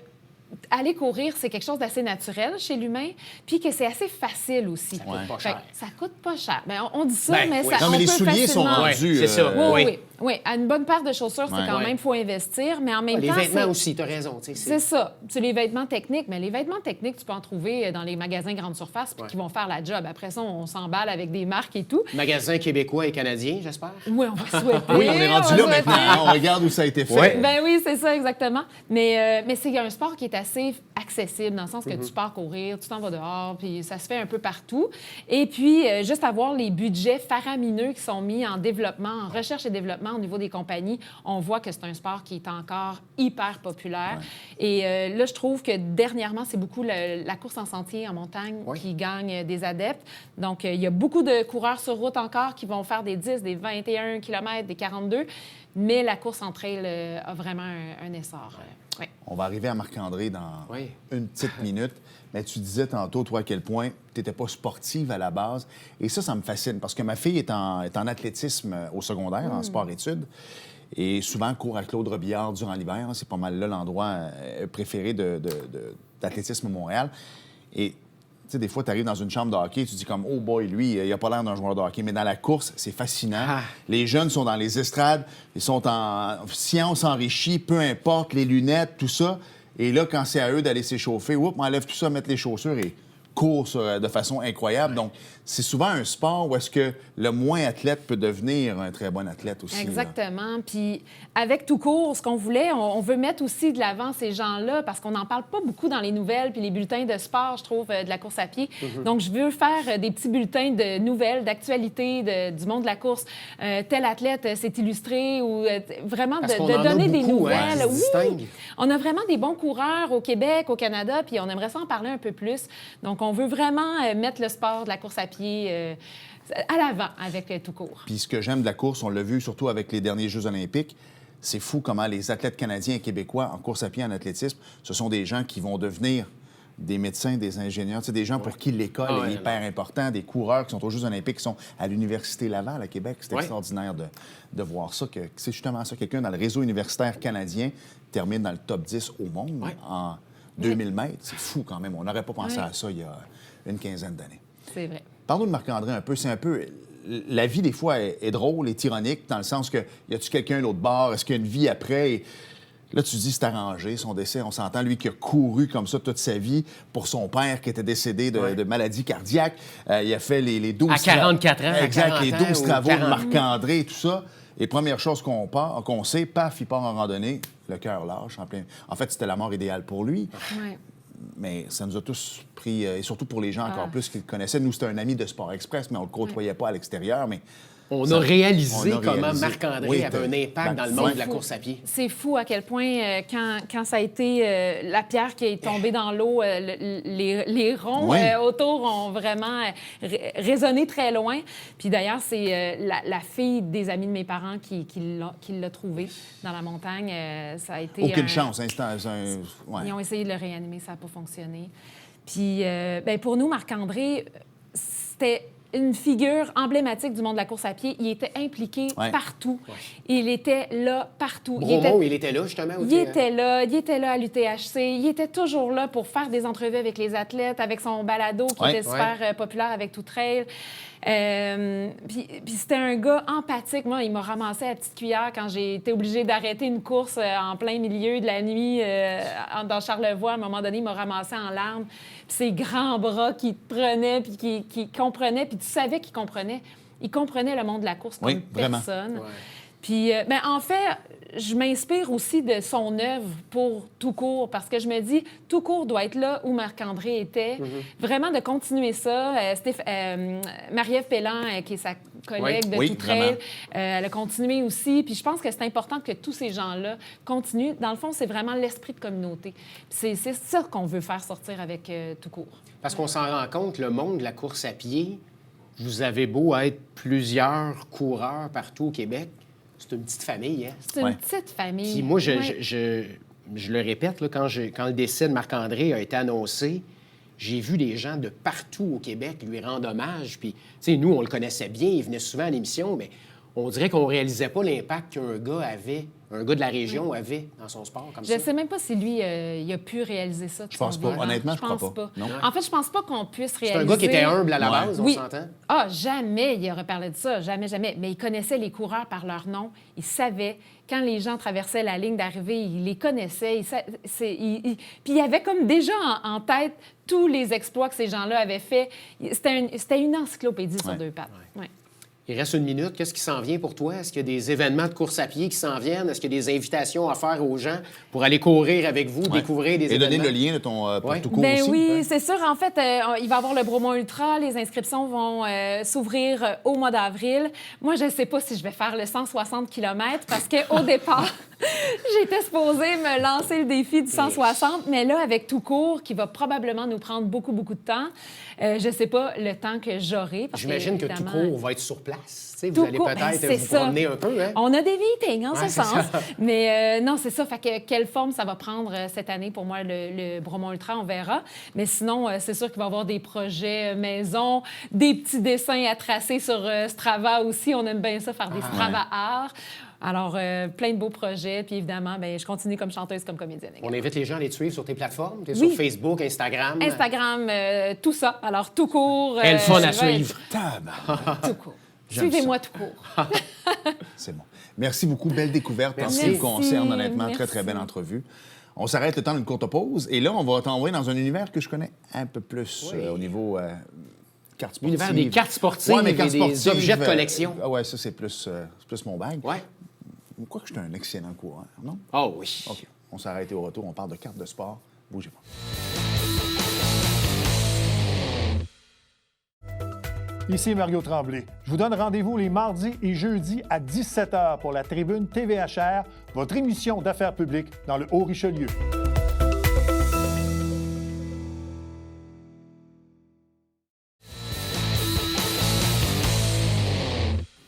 aller courir, c'est quelque chose d'assez naturel chez l'humain, puis que c'est assez facile aussi. Ça coûte pas cher. Ça coûte pas cher. On dit ça, mais ça, non, mais les souliers facilement... sont rendus... c'est ça. Oui. Oui, à une bonne paire de chaussures, c'est quand Ouais. même, il faut investir, mais en même Les temps... vêtements c'est- aussi, tu as raison. C'est ça. C'est les vêtements techniques, mais les vêtements techniques, tu peux en trouver dans les magasins grande surface puis Ouais. qui vont faire la job. Après ça, on s'emballe avec des marques et tout. Magasins québécois et canadiens, j'espère. Oui, on va souhaiter. Oui, on est rendu va là souhaiter. maintenant. On regarde où ça a été fait. Ouais. Ben oui, c'est ça, exactement. Mais c'est un sport qui est assez accessible, dans le sens que tu pars courir, tu t'en vas dehors, puis ça se fait un peu partout. Et puis, juste avoir les budgets faramineux qui sont mis en développement, en recherche et développement au niveau des compagnies, on voit que c'est un sport qui est encore hyper populaire. Et là, je trouve que dernièrement, c'est beaucoup la course en sentier, en montagne, Ouais. qui gagne des adeptes. Donc, il y a beaucoup de coureurs sur route encore qui vont faire des 10, des 21 km, des 42, mais la course en trail a vraiment un essor. Ouais. On va arriver à Marc-André dans Oui. une petite minute. Mais tu disais tantôt, toi, à quel point tu n'étais pas sportive à la base. Et ça me fascine parce que ma fille est en athlétisme au secondaire, en sport-études. Et souvent, court à Claude Robillard durant l'hiver. C'est pas mal là l'endroit préféré d'athlétisme à Montréal. Et tu sais, des fois, tu arrives dans une chambre de hockey, tu dis comme, oh boy, lui, il a pas l'air d'un joueur de hockey. Mais dans la course, c'est fascinant. Ah. Les jeunes sont dans les estrades, ils sont en science enrichie, peu importe, les lunettes, tout ça. Et là, quand c'est à eux d'aller s'échauffer, on enlève tout ça, mettre les chaussures et court de façon incroyable. Donc, c'est souvent un sport où est-ce que le moins athlète peut devenir un très bon athlète aussi. là. Exactement. Puis avec tout court, ce qu'on voulait, on veut mettre aussi de l'avant ces gens-là parce qu'on n'en parle pas beaucoup dans les nouvelles puis les bulletins de sport, je trouve, de la course à pied. Donc, je veux faire des petits bulletins de nouvelles, d'actualité du monde de la course. Tel athlète s'est illustré ou vraiment Parce de qu'on en a donner des beaucoup, hein, nouvelles. qui se distinguent. Oui, on a vraiment des bons coureurs au Québec, au Canada, puis on aimerait ça en parler un peu plus. Donc, on veut vraiment mettre le sport de la course à pied à l'avant avec tout court. Puis ce que j'aime de la course, on l'a vu surtout avec les derniers Jeux olympiques, c'est fou comment les athlètes canadiens et québécois en course à pied, en athlétisme, ce sont des gens qui vont devenir des médecins, des ingénieurs, tu sais, des gens pour qui l'école Ah ouais, est hyper important, des coureurs qui sont aux Jeux olympiques, qui sont à l'Université Laval à Québec. C'est Ouais. extraordinaire de voir ça, que c'est justement ça. Quelqu'un dans le réseau universitaire canadien termine dans le top 10 au monde Ouais. en 2000 mètres. C'est fou quand même. On n'aurait pas pensé Ouais. à ça il y a une quinzaine d'années. C'est vrai. Parle-nous de Marc-André un peu. C'est un peu... La vie, des fois, est drôle, est ironique, dans le sens que y a-tu quelqu'un à l'autre bord? Est-ce qu'il y a une vie après? Et là, tu dis, c'est arrangé, son décès. On s'entend, lui, qui a couru comme ça toute sa vie pour son père qui était décédé de maladie cardiaque. Il a fait les 12... À 44 ans, à Exact, 40 les ans 12 ou travaux de 40. Marc-André et tout ça. Et première chose qu'on sait, paf, il part en randonnée, le cœur lâche. En fait, c'était la mort idéale pour lui. Ouais. Mais ça nous a tous pris, et surtout pour les gens encore Ah. plus qui le connaissaient. Nous, c'était un ami de Sport Express, mais on ne le côtoyait pas à l'extérieur. Mais On ça- a réalisé on a comment réalisé. Marc-André Oui, avait un impact dans le c'est monde de la fou. course à pied. C'est fou à quel point, quand ça a été la pierre qui est tombée dans l'eau, les ronds Oui. autour ont vraiment résonné très loin. Puis d'ailleurs, c'est la fille des amis de mes parents qui l'a trouvé dans la montagne. Ça a été aucune chance. Hein, ouais. Ils ont essayé de le réanimer, ça n'a pas fonctionné. Puis, ben, pour nous, Marc-André, c'était une figure emblématique du monde de la course à pied. Il était impliqué Ouais. partout. Il était là partout. Bromont, il était là, justement. Il était là à l'UTHC. Il était toujours là pour faire des entrevues avec les athlètes, avec son balado qui Ouais. était super populaire avec Tout Trail. Puis c'était un gars empathique. Moi, il m'a ramassé à la petite cuillère quand j'ai été obligée d'arrêter une course en plein milieu de la nuit dans Charlevoix. À un moment donné, il m'a ramassé en larmes. Puis ses grands bras qui te prenaient, puis qui comprenaient, puis tu savais qu'il comprenait. Il comprenait le monde de la course comme Oui, vraiment. personne. Ouais. Puis, ben, en fait, je m'inspire aussi de son œuvre pour Tout court, parce que je me dis, Tout court doit être là où Marc-André était. Vraiment de continuer ça. Marie-Ève Pellan, qui est sa collègue de Oui, Tout Trail, vraiment. elle a continué aussi. Puis je pense que c'est important que tous ces gens-là continuent. Dans le fond, c'est vraiment l'esprit de communauté. Puis c'est ça qu'on veut faire sortir avec Tout court. Parce qu'on s'en rend compte, le monde de la course à pied, vous avez beau être plusieurs coureurs partout au Québec, c'est une petite famille, hein? C'est une Ouais. petite famille. Puis moi, Ouais. je le répète, là, quand le décès de Marc-André a été annoncé, j'ai vu des gens de partout au Québec lui rendre hommage. Puis, tu sais, nous, on le connaissait bien, il venait souvent à l'émission, mais on dirait qu'on ne réalisait pas l'impact qu'un gars avait, un gars de la région avait dans son sport comme Je ça. ne sais même pas si lui, il a pu réaliser ça. Je pense pas. Honnêtement, je crois pense pas. Non. En fait, je pense pas qu'on puisse C'est réaliser... un gars qui était humble à la Ouais. base, on Oui. s'entend? Ah, jamais il aurait parlé de ça, jamais, jamais. Mais il connaissait les coureurs par leur nom. Il savait, quand les gens traversaient la ligne d'arrivée, il les connaissait. Puis il avait comme déjà en tête tous les exploits que ces gens-là avaient faits. C'était une encyclopédie sur Ouais. deux pattes. Ouais. Il reste une minute. Qu'est-ce qui s'en vient pour toi? Est-ce qu'il y a des événements de course à pied qui s'en viennent? Est-ce qu'il y a des invitations à faire aux gens pour aller courir avec vous, Ouais. découvrir des Et événements? donner le lien de ton pour Ouais. tout court Ben aussi. oui, c'est sûr. En fait, il va y avoir le Bromont Ultra. Les inscriptions vont s'ouvrir au mois d'avril. Moi, je ne sais pas si je vais faire le 160 km parce qu'au départ, j'étais supposée me lancer le défi du 160, mais là, avec tout court, qui va probablement nous prendre beaucoup, beaucoup de temps, je ne sais pas le temps que j'aurai. parce J'imagine que tout évidemment, court va être sur place. Tu sais, tout vous allez court, peut-être c'est vous ça. promener un peu. Hein? On a des meetings en Ouais, ce c'est sens. ça. Mais non, c'est ça. Fait que quelle forme ça va prendre cette année pour moi, le Bromont Ultra, on verra. Mais sinon, c'est sûr qu'il va y avoir des projets maison, des petits dessins à tracer sur Strava aussi. On aime bien ça, faire des Strava art. Alors, plein de beaux projets. Puis évidemment, ben, je continue comme chanteuse, comme comédienne. On invite les gens à aller te suivre sur tes plateformes. Tu es Oui. sur Facebook, Instagram. Instagram, tout ça. Alors, tout court. Quel fun à je vais suivre. Tabarnak. être Tout court. J'aime Suivez-moi tout court. C'est bon. Merci beaucoup. Belle découverte en ce qui Merci. me concerne, honnêtement. Très, Merci. très belle entrevue. On s'arrête le temps d'une courte pause. Et là, on va t'envoyer dans un univers que je connais un peu plus Oui. au niveau cartes sportives. L'univers des cartes sportives Ouais, mais et cartes des sportives, objets de collection. ouais, ça, c'est plus mon bague. Ouais. Quoi que je suis un excellent coureur, non? Oh oui. OK. On s'arrête au retour. On parle de cartes de sport. Bougez pas. Ici Mario Tremblay. Je vous donne rendez-vous les mardis et jeudis à 17h pour la tribune TVHR, votre émission d'affaires publiques dans le Haut-Richelieu.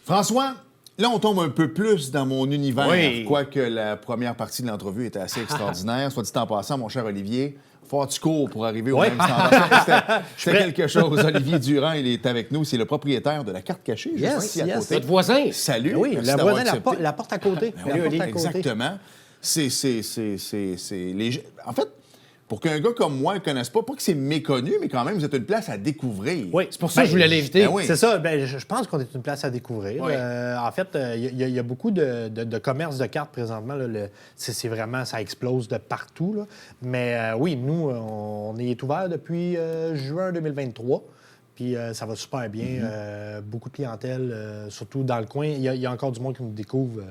François, là, on tombe un peu plus dans mon univers. Oui. Quoique la première partie de l'entrevue était assez extraordinaire. Soit dit en passant, mon cher Olivier, faut du cours pour arriver au Oui. même standard. C'était quelque chose. Olivier Durand, il est avec nous. C'est le propriétaire de la carte cachée, juste Yes, ici à yes. côté. Notre voisin. Salut. Oui, merci la d'avoir voisine, accepté. la porte à côté. Ben oui, La porte à côté. exactement. C'est les... En fait, pour qu'un gars comme moi ne connaisse pas que c'est méconnu, mais quand même, vous êtes une place à découvrir. Oui, C'est pour ça que je voulais l'inviter. Ben oui. C'est ça. Ben, je pense qu'on est une place à découvrir. Oui. En fait, il y a beaucoup de commerces de cartes présentement. Là. C'est vraiment, ça explose de partout. Là. Mais oui, nous, on est ouvert depuis juin 2023. Puis ça va super bien. Beaucoup de clientèle, surtout dans le coin. Il y a encore du monde qui nous découvre,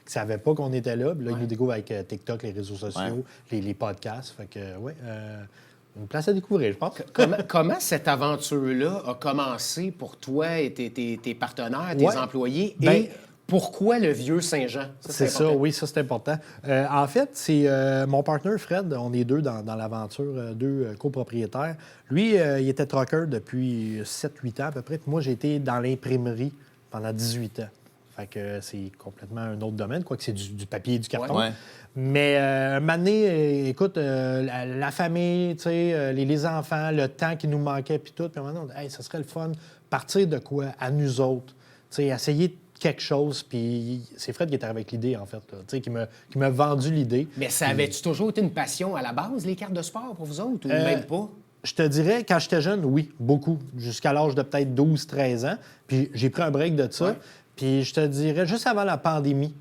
qui ne savait pas qu'on était là. Puis là, ils nous découvrent avec TikTok, les réseaux sociaux, les podcasts. Fait que, oui, une place à découvrir, je pense. Comment cette aventure-là a commencé pour toi et tes partenaires, tes Ouais. employés? Ben, et pourquoi le vieux Saint-Jean? C'est ça, important. oui, ça c'est important. En fait, c'est mon partenaire Fred, on est deux dans l'aventure, deux copropriétaires. Lui, il était trucker depuis 7-8 ans à peu près. Puis moi, j'ai été dans l'imprimerie pendant 18 ans. Fait que c'est complètement un autre domaine, quoique c'est du papier et du carton. Ouais. Mais un moment donné, écoute, la famille, tu sais, les enfants, le temps qui nous manquait, puis tout. Puis à un moment donné, on dit, hey, ça serait le fun, partir de quoi à nous autres, tu sais, essayer quelque chose. Puis c'est Fred qui est arrivé avec l'idée, en fait, là, tu sais, qui m'a vendu l'idée. Mais ça avait-tu toujours été une passion à la base, les cartes de sport pour vous autres, ou même pas? Je te dirais, quand j'étais jeune, oui, beaucoup. Jusqu'à l'âge de peut-être 12-13 ans. Puis j'ai pris un break de ça. Ouais. Puis je te dirais, juste avant la pandémie,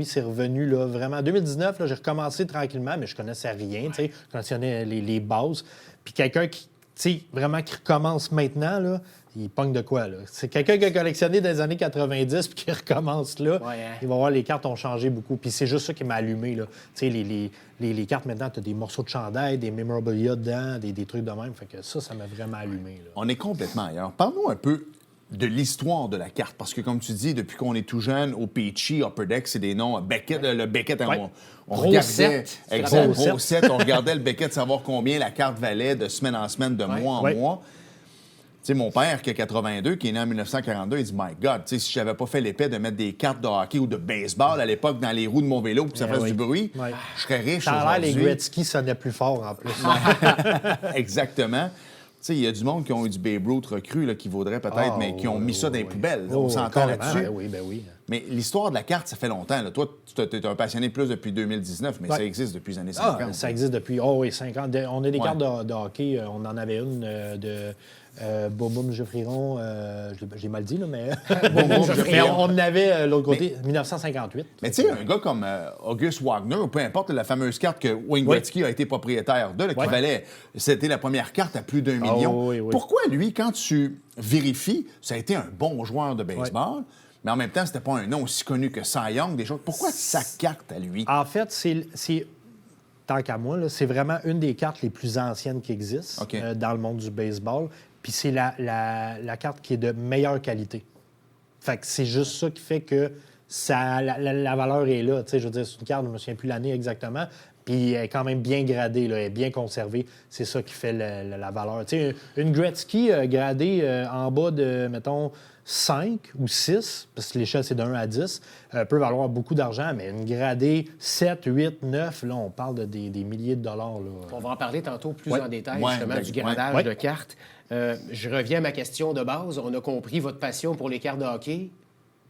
c'est revenu, là, vraiment. En 2019, là, j'ai recommencé tranquillement, mais je connaissais rien, tu sais. Je connaissais les bases. Puis quelqu'un qui, tu sais, vraiment qui recommence maintenant, là, il pogne de quoi, là? C'est quelqu'un qui a collectionné dans les années 90 puis qui recommence là. Ouais, hein. Il va voir, les cartes ont changé beaucoup. Puis c'est juste ça qui m'a allumé, là. Tu sais, les cartes, maintenant, tu as des morceaux de chandail, des memorabilia dedans, des trucs de même. Fait que ça m'a vraiment allumé, là. On est complètement ailleurs. Parle-nous un peu de l'histoire de la carte, parce que, comme tu dis, depuis qu'on est tout jeune, au Peachy, Upper Deck, c'est des noms. Beckett, le Beckett, Ouais. on Gros regardait... set. Exact, Gros gros set. On regardait le Beckett, savoir combien la carte valait de semaine en semaine, de mois en Ouais. mois. Tu sais, mon père, qui a 82, qui est né en 1942, il dit « My God, tu sais, si j'avais pas fait l'épée de mettre des cartes de hockey ou de baseball à l'époque dans les roues de mon vélo pour que ça Eh fasse oui. du bruit, Ouais. je serais riche Ça a l'air, les aujourd'hui. Gretzky sonnaient plus fort, en plus. Exactement. sais, il y a du monde qui ont eu du Babe Ruth recru là, qui vaudrait peut-être, mais qui ont mis ça dans les poubelles. On s'entend là-dessus. Ben oui. Mais l'histoire de la carte, ça fait longtemps. Là. Toi, tu es un passionné plus depuis 2019, mais ça existe depuis les années 50. Ça existe depuis, 50. On a des cartes de hockey. On en avait une de Boum Geoffriron. J'ai mal dit, là, mais... mais on en avait l'autre côté, 1958. Mais tu sais, un gars comme Auguste Wagner, ou peu importe, la fameuse carte que Wayne Gretzky a été propriétaire de, là, qui valait... C'était la première carte à plus d'1 million. Pourquoi, lui, quand tu vérifies, ça a été un bon joueur de baseball, mais en même temps, c'était pas un nom aussi connu que Cy Young, des choses. Pourquoi sa carte à lui? En fait, c'est tant qu'à moi, là, c'est vraiment une des cartes les plus anciennes qui existent dans le monde du baseball. Puis c'est la carte qui est de meilleure qualité. Fait que c'est juste ça qui fait que la valeur est là. Tu sais, je veux dire, c'est une carte, je ne me souviens plus l'année exactement, puis elle est quand même bien gradée, là, elle est bien conservée. C'est ça qui fait la valeur. Tu sais, une Gretzky gradée en bas de, mettons, 5 ou 6, parce que l'échelle, c'est de 1 à 10, peut valoir beaucoup d'argent, mais une gradée 7, 8, 9, là, on parle des milliers de dollars. Là. On va en parler tantôt plus en détail, justement, du gradage de cartes. Je reviens à ma question de base. On a compris votre passion pour les cartes de hockey.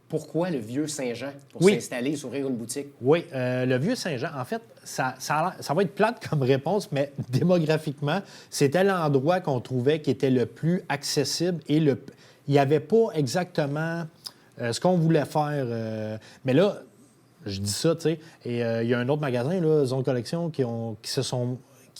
Pourquoi le vieux Saint-Jean pour s'installer et s'ouvrir une boutique? Oui, le vieux Saint-Jean, en fait, ça va être plate comme réponse, mais démographiquement, c'était l'endroit qu'on trouvait qui était le plus accessible et il n'y avait pas exactement ce qu'on voulait faire. Mais là, je dis ça, tu sais, et il y a un autre magasin, là, Zone Collection, qui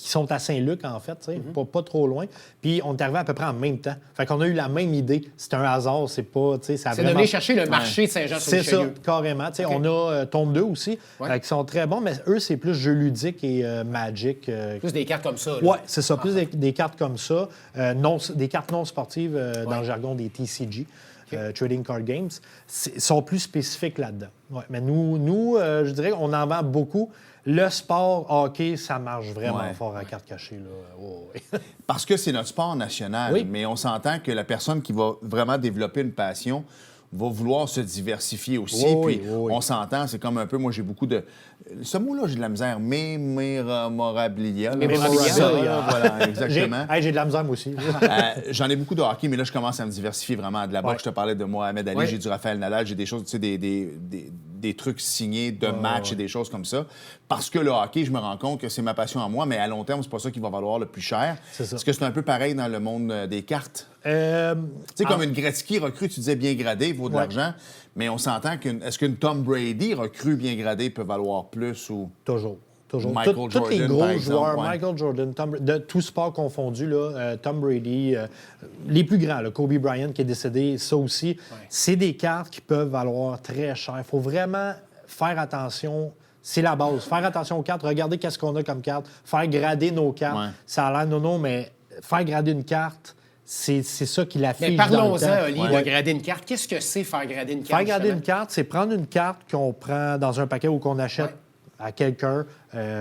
sont à Saint-Luc, en fait, tu sais, pas trop loin. Puis on est arrivé à peu près en même temps. Fait qu'on a eu la même idée. C'est un hasard, c'est pas, tu sais, ça a vraiment... C'est de venir chercher le marché de Saint-Jean-sur-Richelieu. C'est ça, carrément. Tu sais, on a Tombe 2 aussi, qui sont très bons, mais eux, c'est plus jeux ludiques et Magic. Plus des cartes comme ça. Oui, c'est ça, plus des cartes comme ça. Des cartes non sportives dans le jargon des TCG. Trading Card Games, sont plus spécifiques là-dedans. Ouais. Mais nous je dirais qu'on en vend beaucoup. Le sport hockey, ça marche vraiment fort à carte cachée. Là. Parce que c'est notre sport national, mais on s'entend que la personne qui va vraiment développer une passion va vouloir se diversifier aussi. On s'entend, c'est comme un peu, moi j'ai beaucoup de... Ce mot-là, j'ai de la misère, mémorabilia. Voilà, exactement. J'ai de la misère, moi aussi. J'en ai beaucoup de hockey, mais là, je commence à me diversifier vraiment. De la boxe, je te parlais de Mohamed Ali, j'ai du Raphaël Nadal, j'ai des choses, tu sais, des trucs signés de matchs et des choses comme ça. Parce que le hockey, je me rends compte que c'est ma passion à moi, mais à long terme, c'est pas ça qui va valoir le plus cher. Est-ce que c'est un peu pareil dans le monde des cartes? Tu sais, comme une Gretzky recrue, tu disais bien gradée, vaut de l'argent, mais on s'entend est-ce qu'une Tom Brady recrue bien gradée peut valoir plus ou... Toujours. Michael Jordan, tous les gros joueurs, exemple, Michael Jordan, de tout sport confondu, là, Tom Brady, les plus grands, là, Kobe Bryant qui est décédé, ça aussi, c'est des cartes qui peuvent valoir très cher. Il faut vraiment faire attention. C'est la base. Faire attention aux cartes, regarder qu'est-ce qu'on a comme carte, faire grader nos cartes. Ça a l'air non, mais faire grader une carte, c'est ça qui la fige. Mais parlons-en, Oli, de grader une carte. Qu'est-ce que c'est faire grader une carte? Faire grader une carte, c'est prendre une carte qu'on prend dans un paquet ou qu'on achète à quelqu'un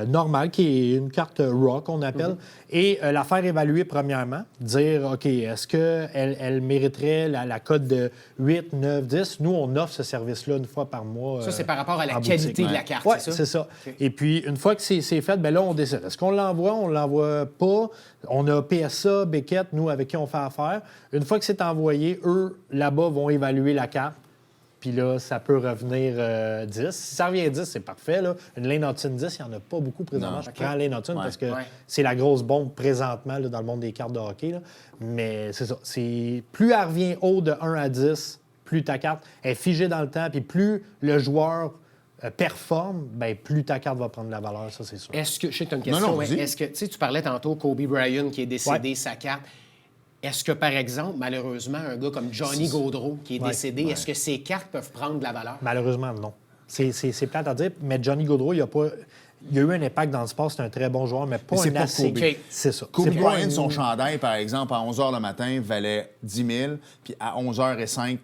normal, qui est une carte RAW qu'on appelle, et la faire évaluer premièrement, dire, OK, est-ce qu'elle mériterait la cote de 8, 9, 10? Nous, on offre ce service-là une fois par mois. Ça, c'est par rapport à la qualité de la carte, oui, c'est ça? c'est ça. Okay. Et puis, une fois que c'est fait, bien là, on décide. Est-ce qu'on l'envoie? On ne l'envoie pas? On a PSA, Beckett, nous, avec qui on fait affaire. Une fois que c'est envoyé, eux, là-bas, vont évaluer la carte. Puis là, ça peut revenir 10. Si ça revient 10, c'est parfait. Là. Une Lane Hutton 10, il n'y en a pas beaucoup présentement. Je prends Lane Hutton parce que c'est la grosse bombe présentement là, dans le monde des cartes de hockey. Là. Mais c'est ça. Plus elle revient haut de 1 à 10, plus ta carte est figée dans le temps. Puis plus le joueur performe, bien, plus ta carte va prendre de la valeur. Ça, c'est sûr. Est-ce que, je sais que tu as une question, mais est-ce que, tu parlais tantôt Kobe Bryant qui est décédé, sa carte. Est-ce que, par exemple, malheureusement, un gars comme Johnny Gaudreau qui est décédé, est-ce que ses cartes peuvent prendre de la valeur? Malheureusement, non. C'est plate à dire, mais Johnny Gaudreau, il y a eu un impact dans le sport, c'est un très bon joueur, mais pas un assez... C'est ça. Kobe Bryant, son chandail, par exemple, à 11 h le matin, valait 10 000, puis à 11 h 05,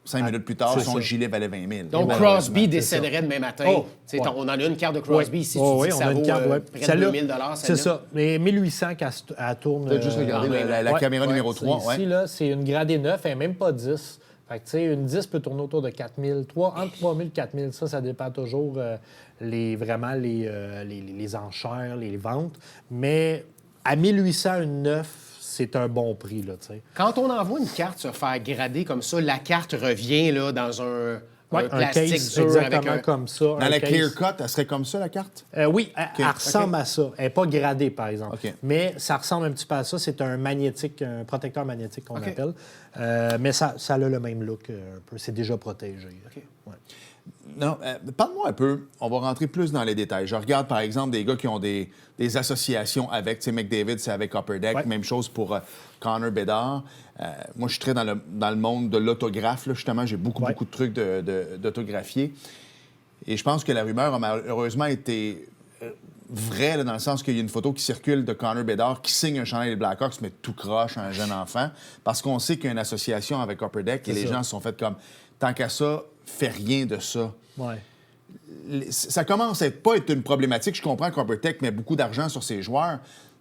5 minutes plus tard, son gilet valait 20 000. Donc, Crosby décéderait demain matin. On en a une carte de Crosby ici. Oui, on a une carte, près de 2 000 c'est ça. Mais 1800 qu'elle tourne... Peut-être juste regarder la caméra numéro 3. Ici, là, c'est une gradée 9, elle n'est même pas 10. Fait que, tu sais, une 10 peut tourner autour de 4 000. Entre 3 000 et 4 000, ça dépend toujours les enchères, les ventes. Mais à 1800, une 9, c'est un bon prix, là, tu sais. Quand on envoie une carte se faire grader comme ça, la carte revient là, dans un Ouais, un plastique case dur exactement avec comme ça. Dans un la case. clear cut, elle serait comme ça, la carte? Oui, elle ressemble à ça. Elle n'est pas gradée, par exemple. OK. Mais ça ressemble un petit peu à ça. C'est un magnétique, un protecteur magnétique qu'on OK. appelle. Mais ça a le même look un peu. C'est déjà protégé. OK. Ouais. Non, parle-moi un peu. On va rentrer plus dans les détails. Je regarde, par exemple, des gars qui ont des associations avec. Tu sais, McDavid, c'est avec Upper Deck. Ouais. Même chose pour Connor Bedard. Moi, je suis très dans le monde de l'autographe. Là, justement, j'ai beaucoup de trucs d'autographier. Et je pense que la rumeur a malheureusement été vraie, là, dans le sens qu'il y a une photo qui circule de Connor Bedard qui signe un chandail des Blackhawks, mais tout croche un jeune enfant. Parce qu'on sait qu'il y a une association avec Upper Deck et les gens se sont fait comme tant qu'à ça, fais rien de ça. Ouais. Ça commence à pas être une problématique. Je comprends qu'Upper Deck met beaucoup d'argent sur ses joueurs,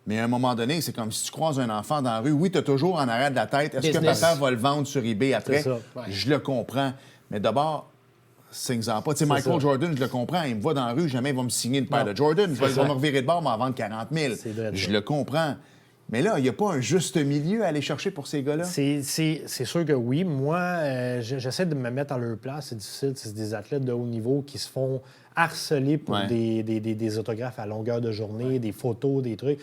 mais à un moment donné, c'est comme si tu croises un enfant dans la rue. Oui, tu as toujours en arrière de la tête. Est-ce que Business. papa va le vendre sur eBay après? C'est ça. Ouais. Je le comprends. Mais d'abord, signe-en pas. Tu sais, Michael ça. Jordan, je le comprends. Il me voit dans la rue, jamais il va me signer une paire Non. de Jordan. Il va ça. me revirer de bord, m'en vendre 40 000. C'est vrai, Je ça. le comprends. Mais là, il n'y a pas un juste milieu à aller chercher pour ces gars-là. C'est sûr que oui. Moi, j'essaie de me mettre à leur place. C'est difficile. C'est des athlètes de haut niveau qui se font harceler pour Ouais. des autographes à longueur de journée, des photos, des trucs.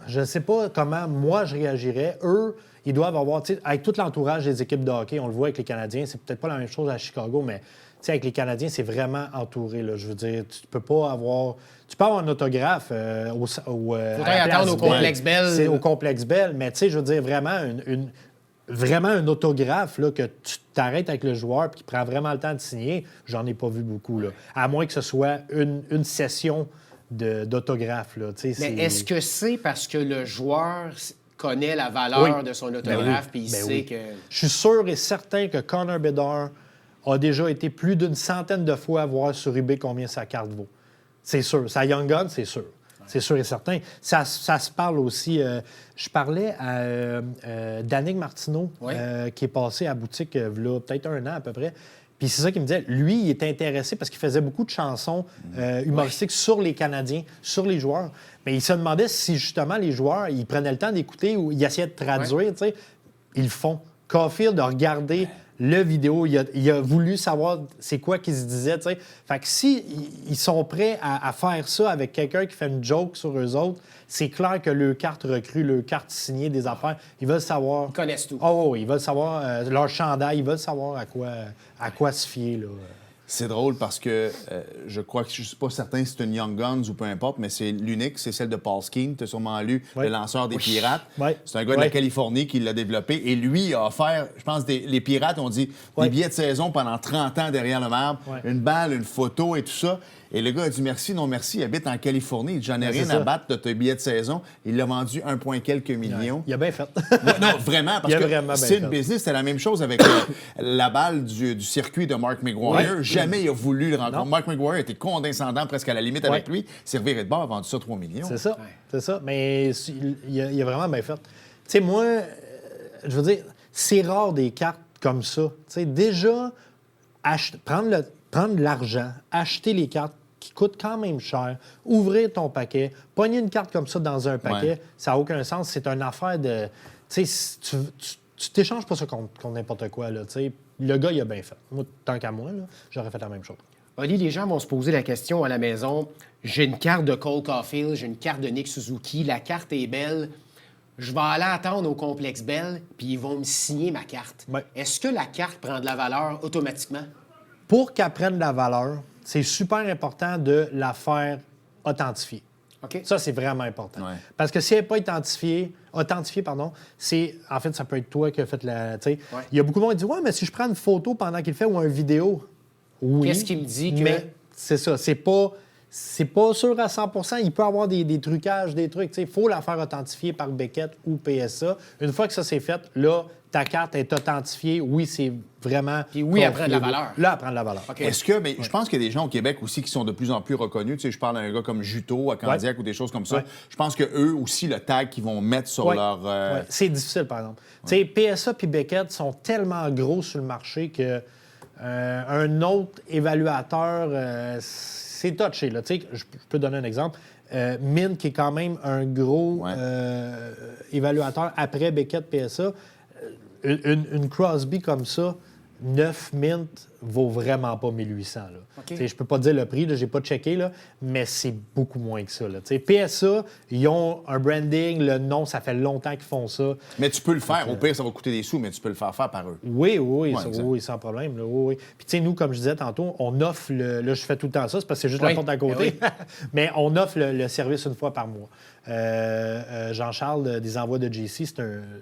Je ne sais pas comment moi je réagirais. Eux, ils doivent avoir, tu sais, avec tout l'entourage des équipes de hockey, on le voit avec les Canadiens, c'est peut-être pas la même chose à Chicago, mais tu sais, avec les Canadiens, c'est vraiment entouré. Là. Je veux dire, tu peux pas avoir. Tu peux avoir un autographe Faudrait attendre au Complexe Bell. C'est au Complexe Bell, mais tu sais, je veux dire, vraiment vraiment un autographe là, que tu t'arrêtes avec le joueur et qui prend vraiment le temps de signer, j'en ai pas vu beaucoup. Là. À moins que ce soit une session d'autographe. Là. Tu sais, Mais est-ce que c'est parce que le joueur connaît la valeur Oui. de son autographe puis il Ben sait oui. que... Je suis sûr et certain que Connor Bedard a déjà été plus d'une centaine de fois à voir sur eBay combien sa carte vaut. C'est sûr. Sa Young Gun, c'est sûr. C'est sûr et certain. Ça se parle aussi. Je parlais à Danick Martineau, Oui. qui est passé à la boutique il y a peut-être un an à peu près. Puis c'est ça qu'il me disait. Lui, il était intéressé parce qu'il faisait beaucoup de chansons humoristiques sur les Canadiens, sur les joueurs. Mais il se demandait si, justement, les joueurs, ils prenaient le temps d'écouter ou ils essayaient de traduire. Tu sais. Ils le font. Caulfield a regardé le vidéo. Il a voulu savoir c'est quoi qu'ils se disaient. Tu sais. Fait que si ils sont prêts à faire ça avec quelqu'un qui fait une joke sur eux autres, c'est clair que leur carte recrue, leur carte signée des affaires, ils veulent savoir... Ils connaissent tout. Oh, ils veulent savoir leur chandail, ils veulent savoir à quoi se fier. Là. C'est drôle parce que je crois que je ne suis pas certain si c'est une Young Guns ou peu importe, mais c'est l'unique, c'est celle de Paul Skeen. Tu as sûrement lu Oui. Le lanceur des Pirates. Oui. C'est un gars de Oui. la Californie qui l'a développé et lui a offert, je pense, les Pirates ont dit Oui. des billets de saison pendant 30 ans derrière le marbre, Oui. une balle, une photo et tout ça. Et le gars a dit merci, non merci, il habite en Californie. Il dit, j'en ai Ben, rien c'est à ça. battre de tes billets de saison. Il l'a vendu 1, quelques millions. Il a bien fait. Non, vraiment, parce Il a que vraiment bien c'est une fait. business. C'était la même chose avec la balle du circuit de Mark McGuire. Ouais. Jamais il a voulu le rencontrer. Non. Mark McGuire était condescendant presque à la limite avec lui. Servir de bord, a vendu ça 3 millions. C'est ça. C'est ça. Mais il a vraiment bien fait. Tu sais, moi, je veux dire, c'est rare des cartes comme ça. Tu sais, déjà, prendre de l'argent, acheter les cartes qui coûtent quand même cher, ouvrir ton paquet, pogner une carte comme ça dans un paquet, Ouais. ça n'a aucun sens. C'est une affaire de... Tu sais, tu t'échanges pas ça contre n'importe quoi, là, tu sais. Le gars, il a bien fait. Moi, tant qu'à moi, là, j'aurais fait la même chose. Oli, les gens vont se poser la question à la maison. J'ai une carte de Cole Caulfield, j'ai une carte de Nick Suzuki, la carte est belle. Je vais aller attendre au Complexe Bell, puis ils vont me signer ma carte. Ouais. Est-ce que la carte prend de la valeur automatiquement? Pour qu'elle prenne de la valeur, c'est super important de la faire authentifier. OK. Ça, c'est vraiment important. Ouais. Parce que si elle n'est pas authentifiée, c'est... En fait, ça peut être toi qui as fait la... tu sais. Ouais. Il y a beaucoup de monde qui dit « Ouais, mais si je prends une photo pendant qu'il le fait ou une vidéo... » Oui. Qu'est-ce qui me dit que- Mais c'est ça, c'est pas sûr à 100 %. Il peut y avoir des trucages, des trucs. Il faut la faire authentifier par Beckett ou PSA. Une fois que ça c'est fait, là, ta carte est authentifiée. Oui, c'est vraiment... Puis oui, elle prend de la valeur. Là, elle prend de la valeur. OK. Est-ce que, mais je pense qu'il y a des gens au Québec aussi qui sont de plus en plus reconnus. Tu sais, je parle d'un gars comme Juto à Candiac ou des choses comme ça. Ouais. Je pense que eux aussi, le tag qu'ils vont mettre sur Ouais. leur. Ouais. C'est difficile, par exemple. Tu sais, PSA puis Beckett sont tellement gros sur le marché que un autre évaluateur, c'est touché. Là. Tu sais, je peux donner un exemple. Mint, qui est quand même un gros évaluateur après Beckett PSA, une Crosby comme ça, 9 Mint vaut vraiment pas 1800. Là. Okay. Je peux pas dire le prix, je n'ai pas checké, là, mais c'est beaucoup moins que ça. Là. PSA, ils ont un branding, le nom, ça fait longtemps qu'ils font ça. Mais tu peux le faire. Au pire, ça va coûter des sous, mais tu peux le faire par eux. Oui, sans problème. Là, oui. Puis nous, comme je disais tantôt, on offre là, je fais tout le temps ça, c'est parce que c'est juste la porte à côté. Mais on offre le service une fois par mois. Jean-Charles des envois de JC,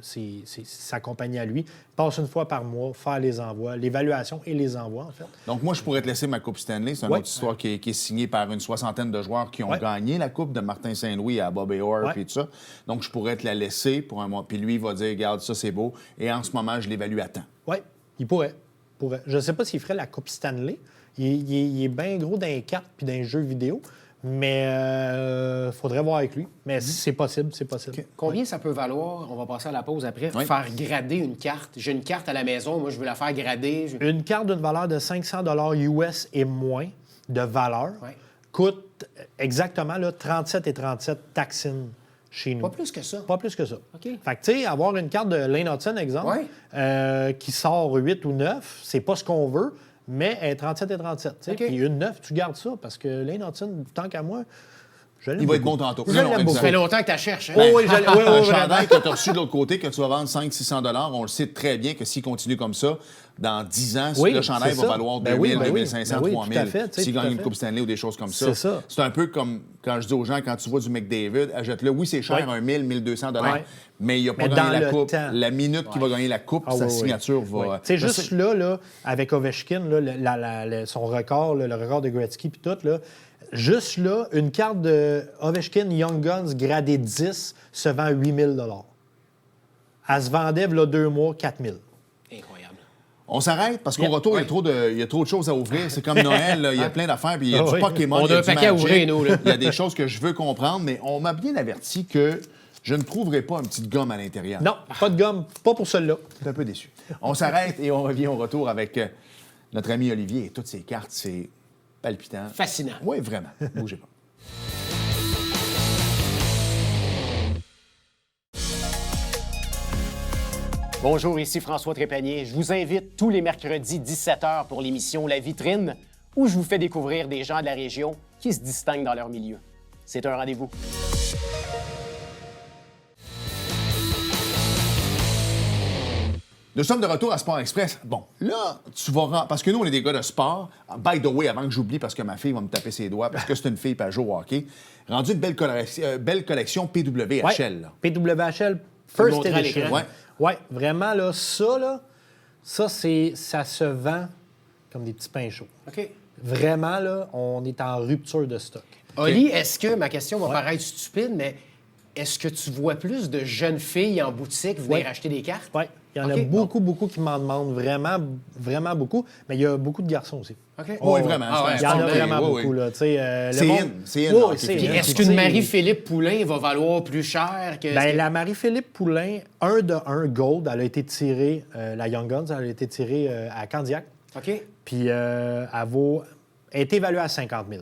c'est sa compagnie à lui. Passe une fois par mois, faire les envois, l'évaluation et les envois, en fait. Donc, moi, je pourrais te laisser ma Coupe Stanley. C'est une autre histoire qui est signée par une soixantaine de joueurs qui ont gagné la Coupe, de Martin Saint-Louis à Bobby Orr et tout ça. Donc, je pourrais te la laisser pour un mois. Puis lui, il va dire, regarde, ça, c'est beau. Et en ce moment, je l'évalue à temps. Oui, il pourrait. Je ne sais pas s'il ferait la Coupe Stanley. Il est bien gros dans les cartes puis dans les jeux vidéo. Mais il faudrait voir avec lui. Mais c'est possible, Okay. Combien ça peut valoir, on va passer à la pause après, faire grader une carte? J'ai une carte à la maison, moi, je veux la faire grader. Une carte d'une valeur de 500 $US et moins de valeur coûte exactement là, 37,37 taxines chez nous. Pas plus que ça? Pas plus que ça. OK. Fait que, tu sais, avoir une carte de Lane Hudson, exemple, qui sort 8 ou 9, c'est pas ce qu'on veut, mais elle est 37,37. Okay. Puis une 9, tu gardes ça, parce que Lane Hudson, tant qu'à moi, je l'aime. Il va être bon tantôt. Ça fait longtemps que tu la cherches. Hein? Un chandail que tu as reçu de l'autre côté, que tu vas vendre 500-600 $, on le sait très bien que s'il continue comme ça, dans 10 ans, le chandail va valoir 2000, 2500, 3000. S'il gagne une Coupe Stanley ou des choses comme ça. C'est un peu comme quand je dis aux gens, quand tu vois du McDavid, achète-le. Oui, c'est cher, 1000, 1200 $, mais il n'a pas gagné la Coupe. La minute qu'il va gagner la Coupe, sa signature va... C'est juste là, avec Ovechkin, son record, le record de Gretzky puis tout, là, juste là, une carte de Ovechkin Young Guns gradée 10 se vend 8000 $. Elle se vendait, là, 2 mois, 4000 $. Incroyable. On s'arrête parce qu'au retour, il y a trop de choses à ouvrir. C'est comme Noël, là, il y a plein d'affaires, puis il y a du Pokémon, on a un paquet à ouvrir, nous. Il y a des choses que je veux comprendre, mais on m'a bien averti que je ne trouverai pas une petite gomme à l'intérieur. Non, pas de gomme, pas pour celle-là. Je suis un peu déçu. On s'arrête et on revient au retour avec notre ami Olivier et toutes ses cartes. C'est palpitant. Fascinant. Oui, vraiment. Bougez pas. Bonjour, ici François Trépanier. Je vous invite tous les mercredis 17h pour l'émission La Vitrine, où je vous fais découvrir des gens de la région qui se distinguent dans leur milieu. C'est un rendez-vous. Nous sommes de retour à Sport Express. Bon, là, tu vas... Parce que nous, on est des gars de sport. By the way, avant que j'oublie, parce que ma fille va me taper ses doigts, parce que c'est une fille et elle joue au hockey, rendu une belle collection PWHL. Là. PWHL First Edition. Oui, vraiment, là, ça se vend comme des petits pains chauds. OK. Vraiment, là, on est en rupture de stock. Oli, est-ce que, ma question va paraître stupide, mais est-ce que tu vois plus de jeunes filles en boutique venir acheter des cartes? Oui. Il y en a beaucoup qui m'en demandent, vraiment, vraiment beaucoup. Mais il y a beaucoup de garçons aussi. Okay. Oui, vraiment. Il y en a vraiment beaucoup. Là, c'est Est-ce qu'une Marie-Philippe Poulain va valoir plus cher que... La Marie-Philippe Poulain, 1 Gold, elle a été tirée, la Young Guns, elle a été tirée à Candiac. OK. Puis elle a été évaluée à 50 000.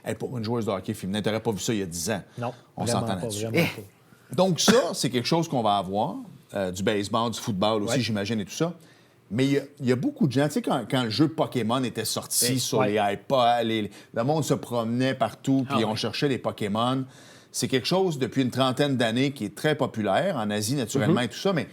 Hey, pour une joueuse de hockey féminin, tu n'aurais pas vu ça il y a 10 ans. Non, on s'entend là-dessus. Pas. Donc ça, c'est quelque chose qu'on va avoir. Du baseball, du football aussi, j'imagine, et tout ça. Mais il y a beaucoup de gens, tu sais, quand le jeu Pokémon était sorti sur les iPods, le monde se promenait partout, puis on cherchait les Pokémon. C'est quelque chose, depuis une trentaine d'années, qui est très populaire, en Asie, naturellement, et tout ça, mais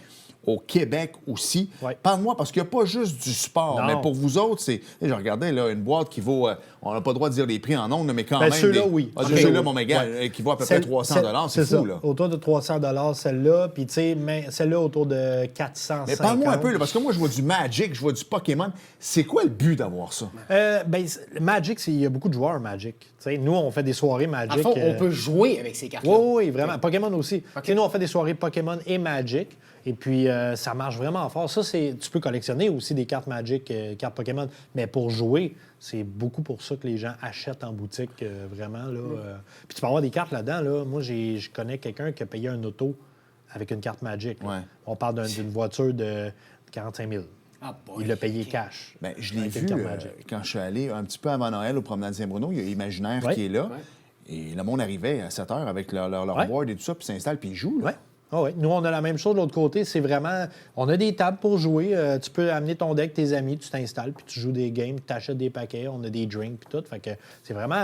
au Québec aussi. Parle-moi, parce qu'il n'y a pas juste du sport, mais pour vous autres, c'est... Je regardais, là, une boîte qui vaut... on n'a pas le droit de dire les prix en ondes, mais quand même... Ceux-là, oui. Ceux-là, mon méga, qui vaut à peu près 300 $, c'est fou, là. Autour de 300 $, celle-là, puis tu sais, celle-là autour de 450. Mais parle-moi un peu, là, parce que moi, je vois du Magic, je vois du Pokémon. C'est quoi le but d'avoir ça? Magic, il y a beaucoup de joueurs Magic. T'sais, nous, on fait des soirées Magic. En fait, on peut jouer avec ces cartes-là. Oui, vraiment. Pokémon aussi. Nous, on fait des soirées Pokémon et Magic. Et puis, ça marche vraiment fort. Ça, tu peux collectionner aussi des cartes Magic, cartes Pokémon. Mais pour jouer, c'est beaucoup pour ça que les gens achètent en boutique, vraiment. Là, Puis tu peux avoir des cartes là-dedans. Là. Moi, je connais quelqu'un qui a payé un auto avec une carte Magic. On parle d'une voiture de 45 000. Il l'a payé cash. Je l'ai vu quand je suis allé un petit peu avant Noël au Promenade Saint-Bruno. Il y a Imaginaire qui est là. Et le monde arrivait à 7 h avec leur board et tout ça, puis s'installe, puis ils jouent. Là. Oui. Ah oui. Nous, on a la même chose de l'autre côté. C'est vraiment... On a des tables pour jouer. Tu peux amener ton deck, tes amis, tu t'installes, puis tu joues des games, tu achètes des paquets, on a des drinks, puis tout. Fait que c'est vraiment...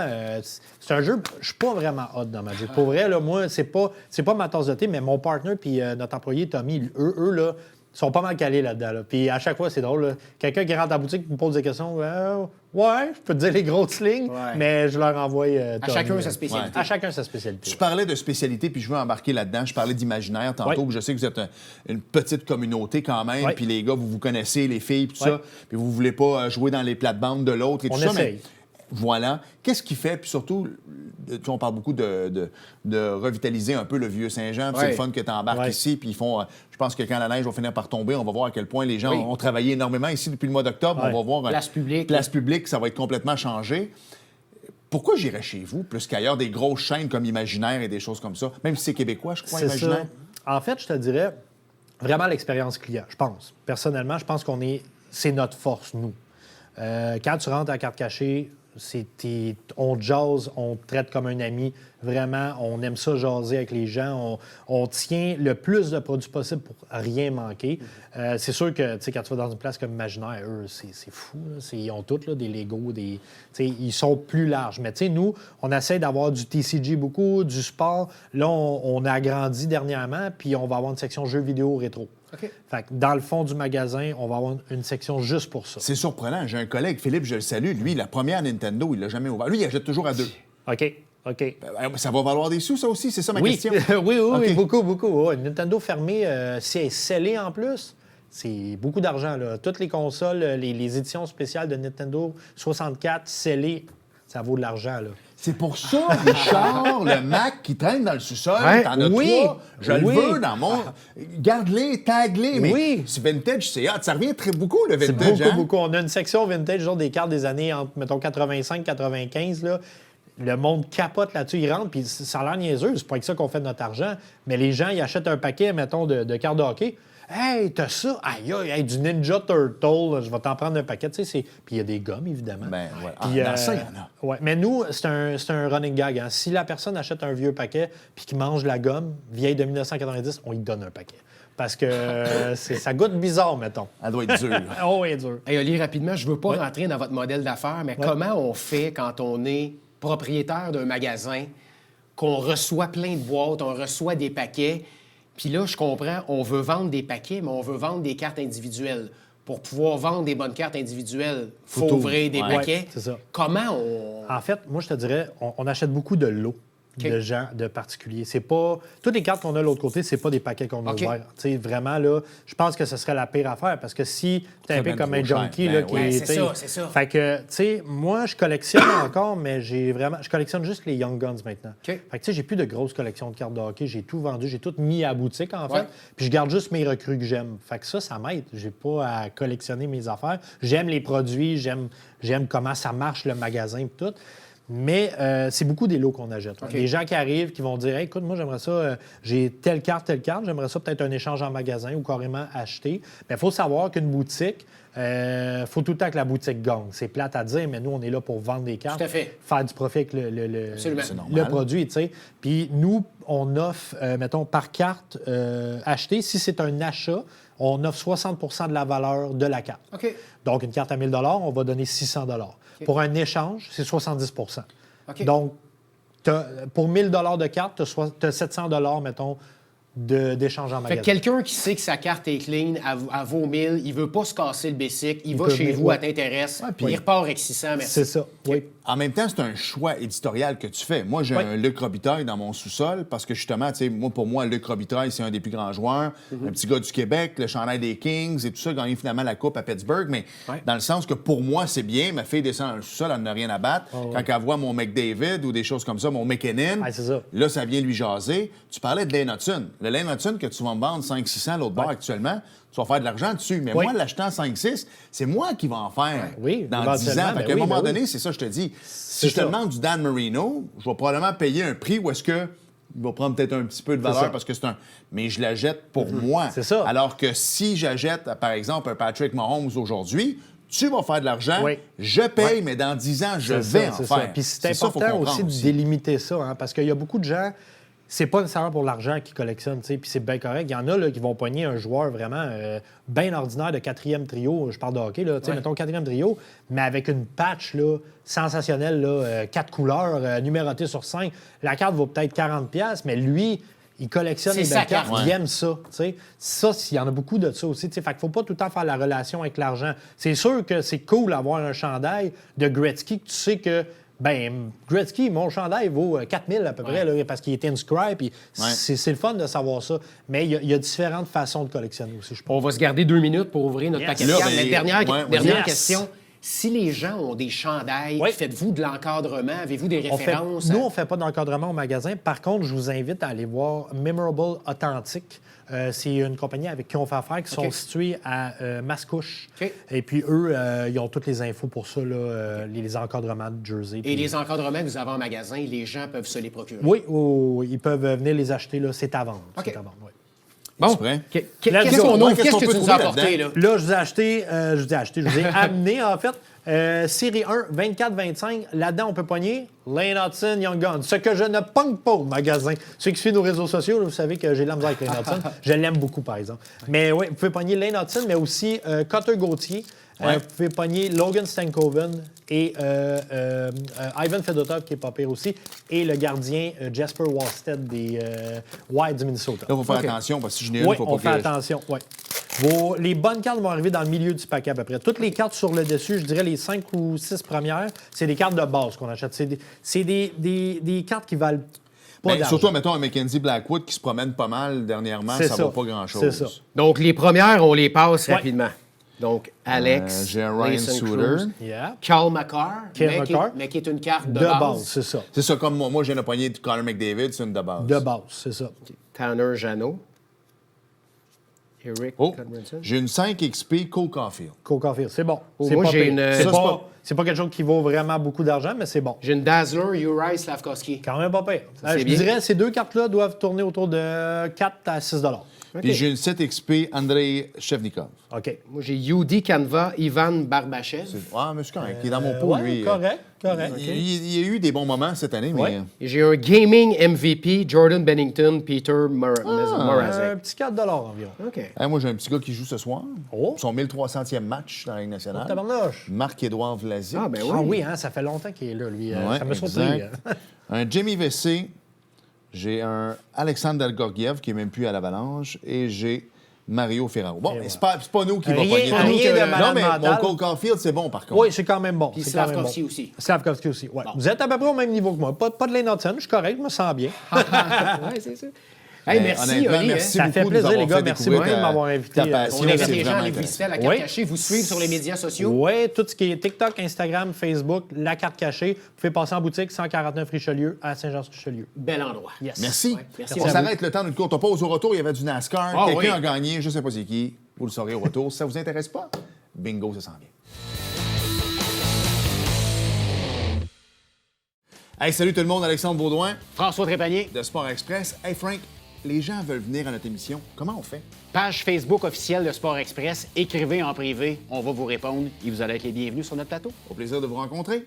c'est un jeu... Je suis pas vraiment hot dans Magic. Pour vrai, là, moi, c'est pas ma tasse de thé, mais mon partner puis notre employé, Tommy, eux là, sont pas mal calés là-dedans. Là. Puis à chaque fois, c'est drôle. Là. Quelqu'un qui rentre à la boutique me pose des questions. Ouais, je peux te dire les grosses lignes, mais je leur envoie à chacun sa spécialité. À chacun sa spécialité. Tu parlais de spécialité, puis je veux embarquer là-dedans. Je parlais d'imaginaire tantôt. Puis je sais que vous êtes une petite communauté quand même. Puis les gars, vous vous connaissez, les filles, puis tout ça. Puis vous voulez pas jouer dans les plates-bandes de l'autre et tout ça. Essaye. Voilà. Qu'est-ce qui fait, puis surtout, on parle beaucoup de revitaliser un peu le vieux Saint-Jean. C'est le fun que tu embarques ici, puis ils font... je pense que quand la neige va finir par tomber, on va voir à quel point les gens ont travaillé énormément ici depuis le mois d'octobre. On va voir... Place publique. Place publique, ça va être complètement changé. Pourquoi j'irais chez vous, plus qu'ailleurs, des grosses chaînes comme Imaginaire et des choses comme ça? Même si c'est québécois, je crois, Imaginaire. Ça. En fait, je te dirais vraiment l'expérience client, je pense. Personnellement, je pense c'est notre force, nous. Quand tu rentres à carte cachée, on te jase, on te traite comme un ami. Vraiment, on aime ça jaser avec les gens. On tient le plus de produits possible pour rien manquer. C'est sûr que quand tu vas dans une place comme Imaginaire, eux, c'est fou. Ils ont tous des Legos, ils sont plus larges. Mais nous, on essaie d'avoir du TCG beaucoup, du sport. Là, on a agrandi dernièrement, puis on va avoir une section jeux vidéo rétro. Okay. Fait que dans le fond du magasin, on va avoir une section juste pour ça. C'est surprenant. J'ai un collègue, Philippe, je le salue. Lui, la première Nintendo, il l'a jamais ouvert. Lui, il achète toujours à 2. OK. Ça va valoir des sous, ça aussi? C'est ça ma question? Oui, beaucoup. Une Nintendo fermée, si elle est scellée en plus, c'est beaucoup d'argent. Là. Toutes les consoles, les éditions spéciales de Nintendo 64 scellées, ça vaut de l'argent. Là. C'est pour ça, Richard, le Mac qui traîne dans le sous-sol, t'en as 3, je le veux dans mon... Garde-les, tag-les, mais c'est vintage, c'est hot. Ça revient très beaucoup, le vintage. C'est beaucoup. On a une section vintage, genre des cartes des années, mettons, 85-95, là. Le monde capote là-dessus, ils rentrent, puis ça a l'air niaiseux, c'est pas avec ça qu'on fait notre argent, mais les gens, ils achètent un paquet, mettons, de cartes de hockey. Hey, t'as ça? Aïe, du Ninja Turtle, je vais t'en prendre un paquet. Tu sais, puis il y a des gommes, évidemment. Ben, ouais. Puis, dans ça, il y en a. Ouais. Mais nous, c'est un running gag. Hein. Si la personne achète un vieux paquet puis qu'il mange la gomme vieille de 1990, on lui donne un paquet. Parce que ça goûte bizarre, mettons. Elle doit être dure. Oh, elle est dure. Hey, Oli, rapidement, je veux pas rentrer dans votre modèle d'affaires, mais comment on fait quand on est propriétaire d'un magasin, qu'on reçoit plein de boîtes, on reçoit des paquets... Puis là, je comprends, on veut vendre des paquets, mais on veut vendre des cartes individuelles. Pour pouvoir vendre des bonnes cartes individuelles, il faut ouvrir des paquets. Ouais, c'est ça. Comment on... En fait, moi, je te dirais, on achète beaucoup de lots. De gens, de particuliers. C'est pas... Toutes les cartes qu'on a de l'autre côté, c'est pas des paquets qu'on a ouverts. Tu sais, vraiment, là, je pense que ce serait la pire affaire parce que si tu es un peu comme un junkie, là, qui est... C'est ça. Fait que, tu sais, moi, je collectionne encore, mais je collectionne juste les Young Guns maintenant. Fait que, tu sais, j'ai plus de grosses collections de cartes de hockey. J'ai tout vendu, j'ai tout mis à la boutique, en fait. Puis je garde juste mes recrues que j'aime. Fait que ça m'aide. J'ai pas à collectionner mes affaires. J'aime les produits, j'aime comment ça marche, le magasin et tout. Mais c'est beaucoup des lots qu'on achète. Des gens qui arrivent, qui vont dire hey, « Écoute, moi, j'aimerais ça, j'ai telle carte, j'aimerais ça peut-être un échange en magasin ou carrément acheter. » Mais il faut savoir qu'une boutique, faut tout le temps que la boutique gagne. C'est plate à dire, mais nous, on est là pour vendre des cartes, faire du profit avec le produit. T'sais. Puis nous, on offre, mettons, par carte achetée, si c'est un achat, on offre 60 de la valeur de la carte. Donc, une carte à 1 000 on va donner 600 Pour un échange, c'est 70 Donc, pour 1 000 de carte, tu as 700 mettons, d'échange en magasin. Fait que quelqu'un qui sait que sa carte est clean, elle vaut 1000, il veut pas se casser le basic, il va chez vous, elle t'intéresse, puis il repart avec 600, merci. C'est ça, oui. En même temps, c'est un choix éditorial que tu fais. Moi, j'ai un Luc Robitaille dans mon sous-sol parce que, justement, tu sais, pour moi, Luc Robitaille, c'est un des plus grands joueurs. Un petit gars du Québec, le chandail des Kings et tout ça, gagné finalement la Coupe à Pittsburgh. Mais dans le sens que, pour moi, c'est bien. Ma fille descend dans le sous-sol, elle n'a rien à battre. Quand elle voit mon McDavid ou des choses comme ça, mon McKinnon, là, ça vient lui jaser. Tu parlais de Lane Hudson. Le Lane Hudson que tu vas me vendre 500-600 l'autre bord actuellement, tu vas faire de l'argent dessus. Mais moi, l'achetant 5-6, c'est moi qui vais en faire dans 10 ans. À un moment donné, c'est ça, je te dis. Si je te demande du Dan Marino, je vais probablement payer un prix où est-ce que il va prendre peut-être un petit peu de valeur parce que c'est un... Mais je la jette pour moi. C'est ça. Alors que si j'achète, par exemple, un Patrick Mahomes aujourd'hui, tu vas faire de l'argent, Oui. je paye, mais dans 10 ans, je vais en c'est ça. faire. Puis c'est ça, faut important comprendre aussi de délimiter ça, hein, parce qu'il y a beaucoup de gens, c'est pas nécessairement pour l'argent qu'ils collectionnent, tu sais, puis c'est bien correct. Il y en a là, qui vont pogner un joueur vraiment bien ordinaire de 4e trio, je parle de hockey, là, mettons 4e trio, mais avec une patch là, sensationnelle, là, 4 couleurs, numérotées sur 5. La carte vaut peut-être 40$, mais lui, il collectionne C'est les sa belles cartes, carte. il aime ça. T'sais. Ça, il y en a beaucoup de ça aussi. T'sais. Fait qu'il ne faut pas tout le temps faire la relation avec l'argent. C'est sûr que c'est cool d'avoir un chandail de Gretzky, que tu sais que, ben Gretzky, mon chandail vaut 4000 à peu près, là, parce qu'il est inscribe. Puis c'est le fun de savoir ça. Mais il y a différentes façons de collectionner aussi, je pense. On va se garder 2 minutes pour ouvrir notre paquet de Là, cartes. ben, Mais dernière yes. question. Si les gens ont des chandails, faites-vous de l'encadrement? Avez-vous des références? Nous, on ne fait pas d'encadrement au magasin. Par contre, je vous invite à aller voir Memorable Authentic. C'est une compagnie avec qui on fait affaire, qui sont situés à Mascouche. Et puis, eux, ils ont toutes les infos pour ça, là, les encadrements de jersey. Et les encadrements que vous avez en magasin, les gens peuvent se les procurer? Oui, ils peuvent venir les acheter. Là. C'est à vendre. OK. C'est à vendre, oui. Bon, prêt? qu'est-ce qu'on ouvre? Qu'est-ce que tu nous as apporté, là? Là, je vous ai amené, en fait, série 1, 24-25. Là-dedans, on peut pogner Lane Hudson, Young Guns. Ce que je ne pogne pas au magasin. Ceux qui suivent nos réseaux sociaux, là, vous savez que j'ai de la misère avec Lane Hudson. Je l'aime beaucoup, par exemple. Mais oui, vous pouvez pogner Lane Hudson, mais aussi Cutter Gauthier. Vous pouvez pogner Logan Stankoven et Ivan Fedotov, qui est pas pire aussi, et le gardien Jasper Wallstead des Wild du Minnesota. Là, il faut faire attention, parce que si je n'ai une, Oui, il faut on pas fait que... attention, oui. Les bonnes cartes vont arriver dans le milieu du paquet à peu près. Toutes les cartes sur le dessus, je dirais les 5 ou 6 premières, c'est des cartes de base qu'on achète. C'est des cartes qui valent pas d'argent. Surtout, mettons, un Mackenzie Blackwood qui se promène pas mal dernièrement, ça ne vaut pas grand-chose. C'est ça. Donc, les premières, on les passe rapidement. Donc, Alex, j'ai un Ryan Mason Suter. Cruz, Yeah. Carl McCarr, McCarr. mais qui est une carte de De base. base, c'est ça. C'est ça, comme moi j'ai une poignée de Connor McDavid, c'est une de base. De base, c'est ça. Tanner Jeannot. Eric Oh, Codrington. j'ai une 5 XP Cole Caulfield. Cole Caulfield, c'est bon. Oh, C'est moi, pas j'ai pire. une- C'est Ça, c'est pas quelque chose qui vaut vraiment beaucoup d'argent, mais c'est bon. J'ai une Dazzler, Uri Slavkovski. Quand même pas pire. c'est Je bien. dirais ces deux cartes-là doivent tourner autour de 4 à 6 $. Puis j'ai une 7 XP Andrei Shevnikov. OK. Moi, j'ai Yudi Canva, Ivan Barbachev. Ah, mais c'est correct. Il est dans mon pot, Ouais, lui. correct. Il y a eu des bons moments cette année, mais... Ouais. Et j'ai un Gaming MVP, Jordan Bennington, Peter Morazek. Un petit 4 $ environ. OK. Hey, moi, j'ai un petit gars qui joue ce soir. Oh. Son 1300e match dans la Ligue nationale. Tabarnouche. Marc-Édouard Vlasic. Ah, ben oui. Ah oui, hein, ça fait longtemps qu'il est là, lui. Ouais, Ça me surpris. exact. Un Jamie Vessé. J'ai un Alexandre Delgorgiev qui n'est même plus à l'Avalanche. Et j'ai Mario Ferraro. Bon, mais c'est pas nous qui va Rien- pogner. rien de Non, malade mais mon mental. Cole Caulfield, c'est bon, par contre. Oui, c'est quand même bon. Puis C'est quand même Slavkovski bon. aussi. Slavkovski aussi, oui. Vous êtes à peu près au même niveau que moi. Pas de Lane Hudson, je suis correct, je me sens bien. Oui, c'est ça. Hey, Mais merci, honnêtement, Oli. merci Ça beaucoup fait de plaisir, nous les avoir gars. fait Merci découvrir beaucoup de ta- m'avoir invité. ta On passion, invite c'est les gens à vraiment aller visiter à la intéressant. carte Oui. cachée, vous suivre sur les médias sociaux. Oui, tout ce qui est TikTok, Instagram, Facebook, la carte cachée. Vous pouvez passer en boutique, 149 Richelieu à Saint-Jean-sur-Richelieu. Bel endroit. Yes. Merci. Ouais, merci On à s'arrête le temps d'une courte pause. Au retour, il y avait du NASCAR. Ah, Quelqu'un oui. a gagné, je ne sais pas c'est qui. Vous le saurez au retour. Si ça ne vous intéresse pas, bingo, ça s'en vient. Hey, salut tout le monde, Alexandre Baudouin François Trépanier, de Sport Express. Hey Frank, les gens veulent venir à notre émission. Comment on fait? Page Facebook officielle de Sport Express. Écrivez en privé, on va vous répondre et vous allez être les bienvenus sur notre plateau. Au plaisir de vous rencontrer.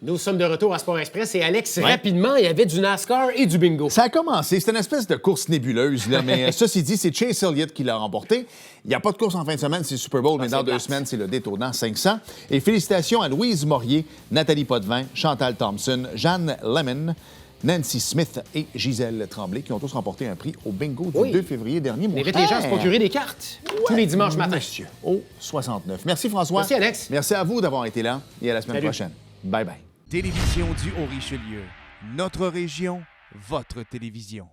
nous sommes de retour à Sport Express et Alex, rapidement, il y avait du NASCAR et du bingo. Ça a commencé, c'était une espèce de course nébuleuse, là, mais ceci dit, c'est Chase Elliott qui l'a remporté. Il n'y a pas de course en fin de semaine, c'est le Super Bowl, mais dans 2 semaines, c'est le détournant 500. Et félicitations à Louise Maurier, Nathalie Potvin, Chantal Thompson, Jeanne Lemon, Nancy Smith et Gisèle Tremblay, qui ont tous remporté un prix au bingo du 2 février dernier. On invite les gens à se procurer des cartes tous les dimanches matin. Monsieur, au 69. Merci François. Merci, Alex. Merci à vous d'avoir été là et à la semaine prochaine. Bye bye. Télévision du Haut-Richelieu. Notre région, votre télévision.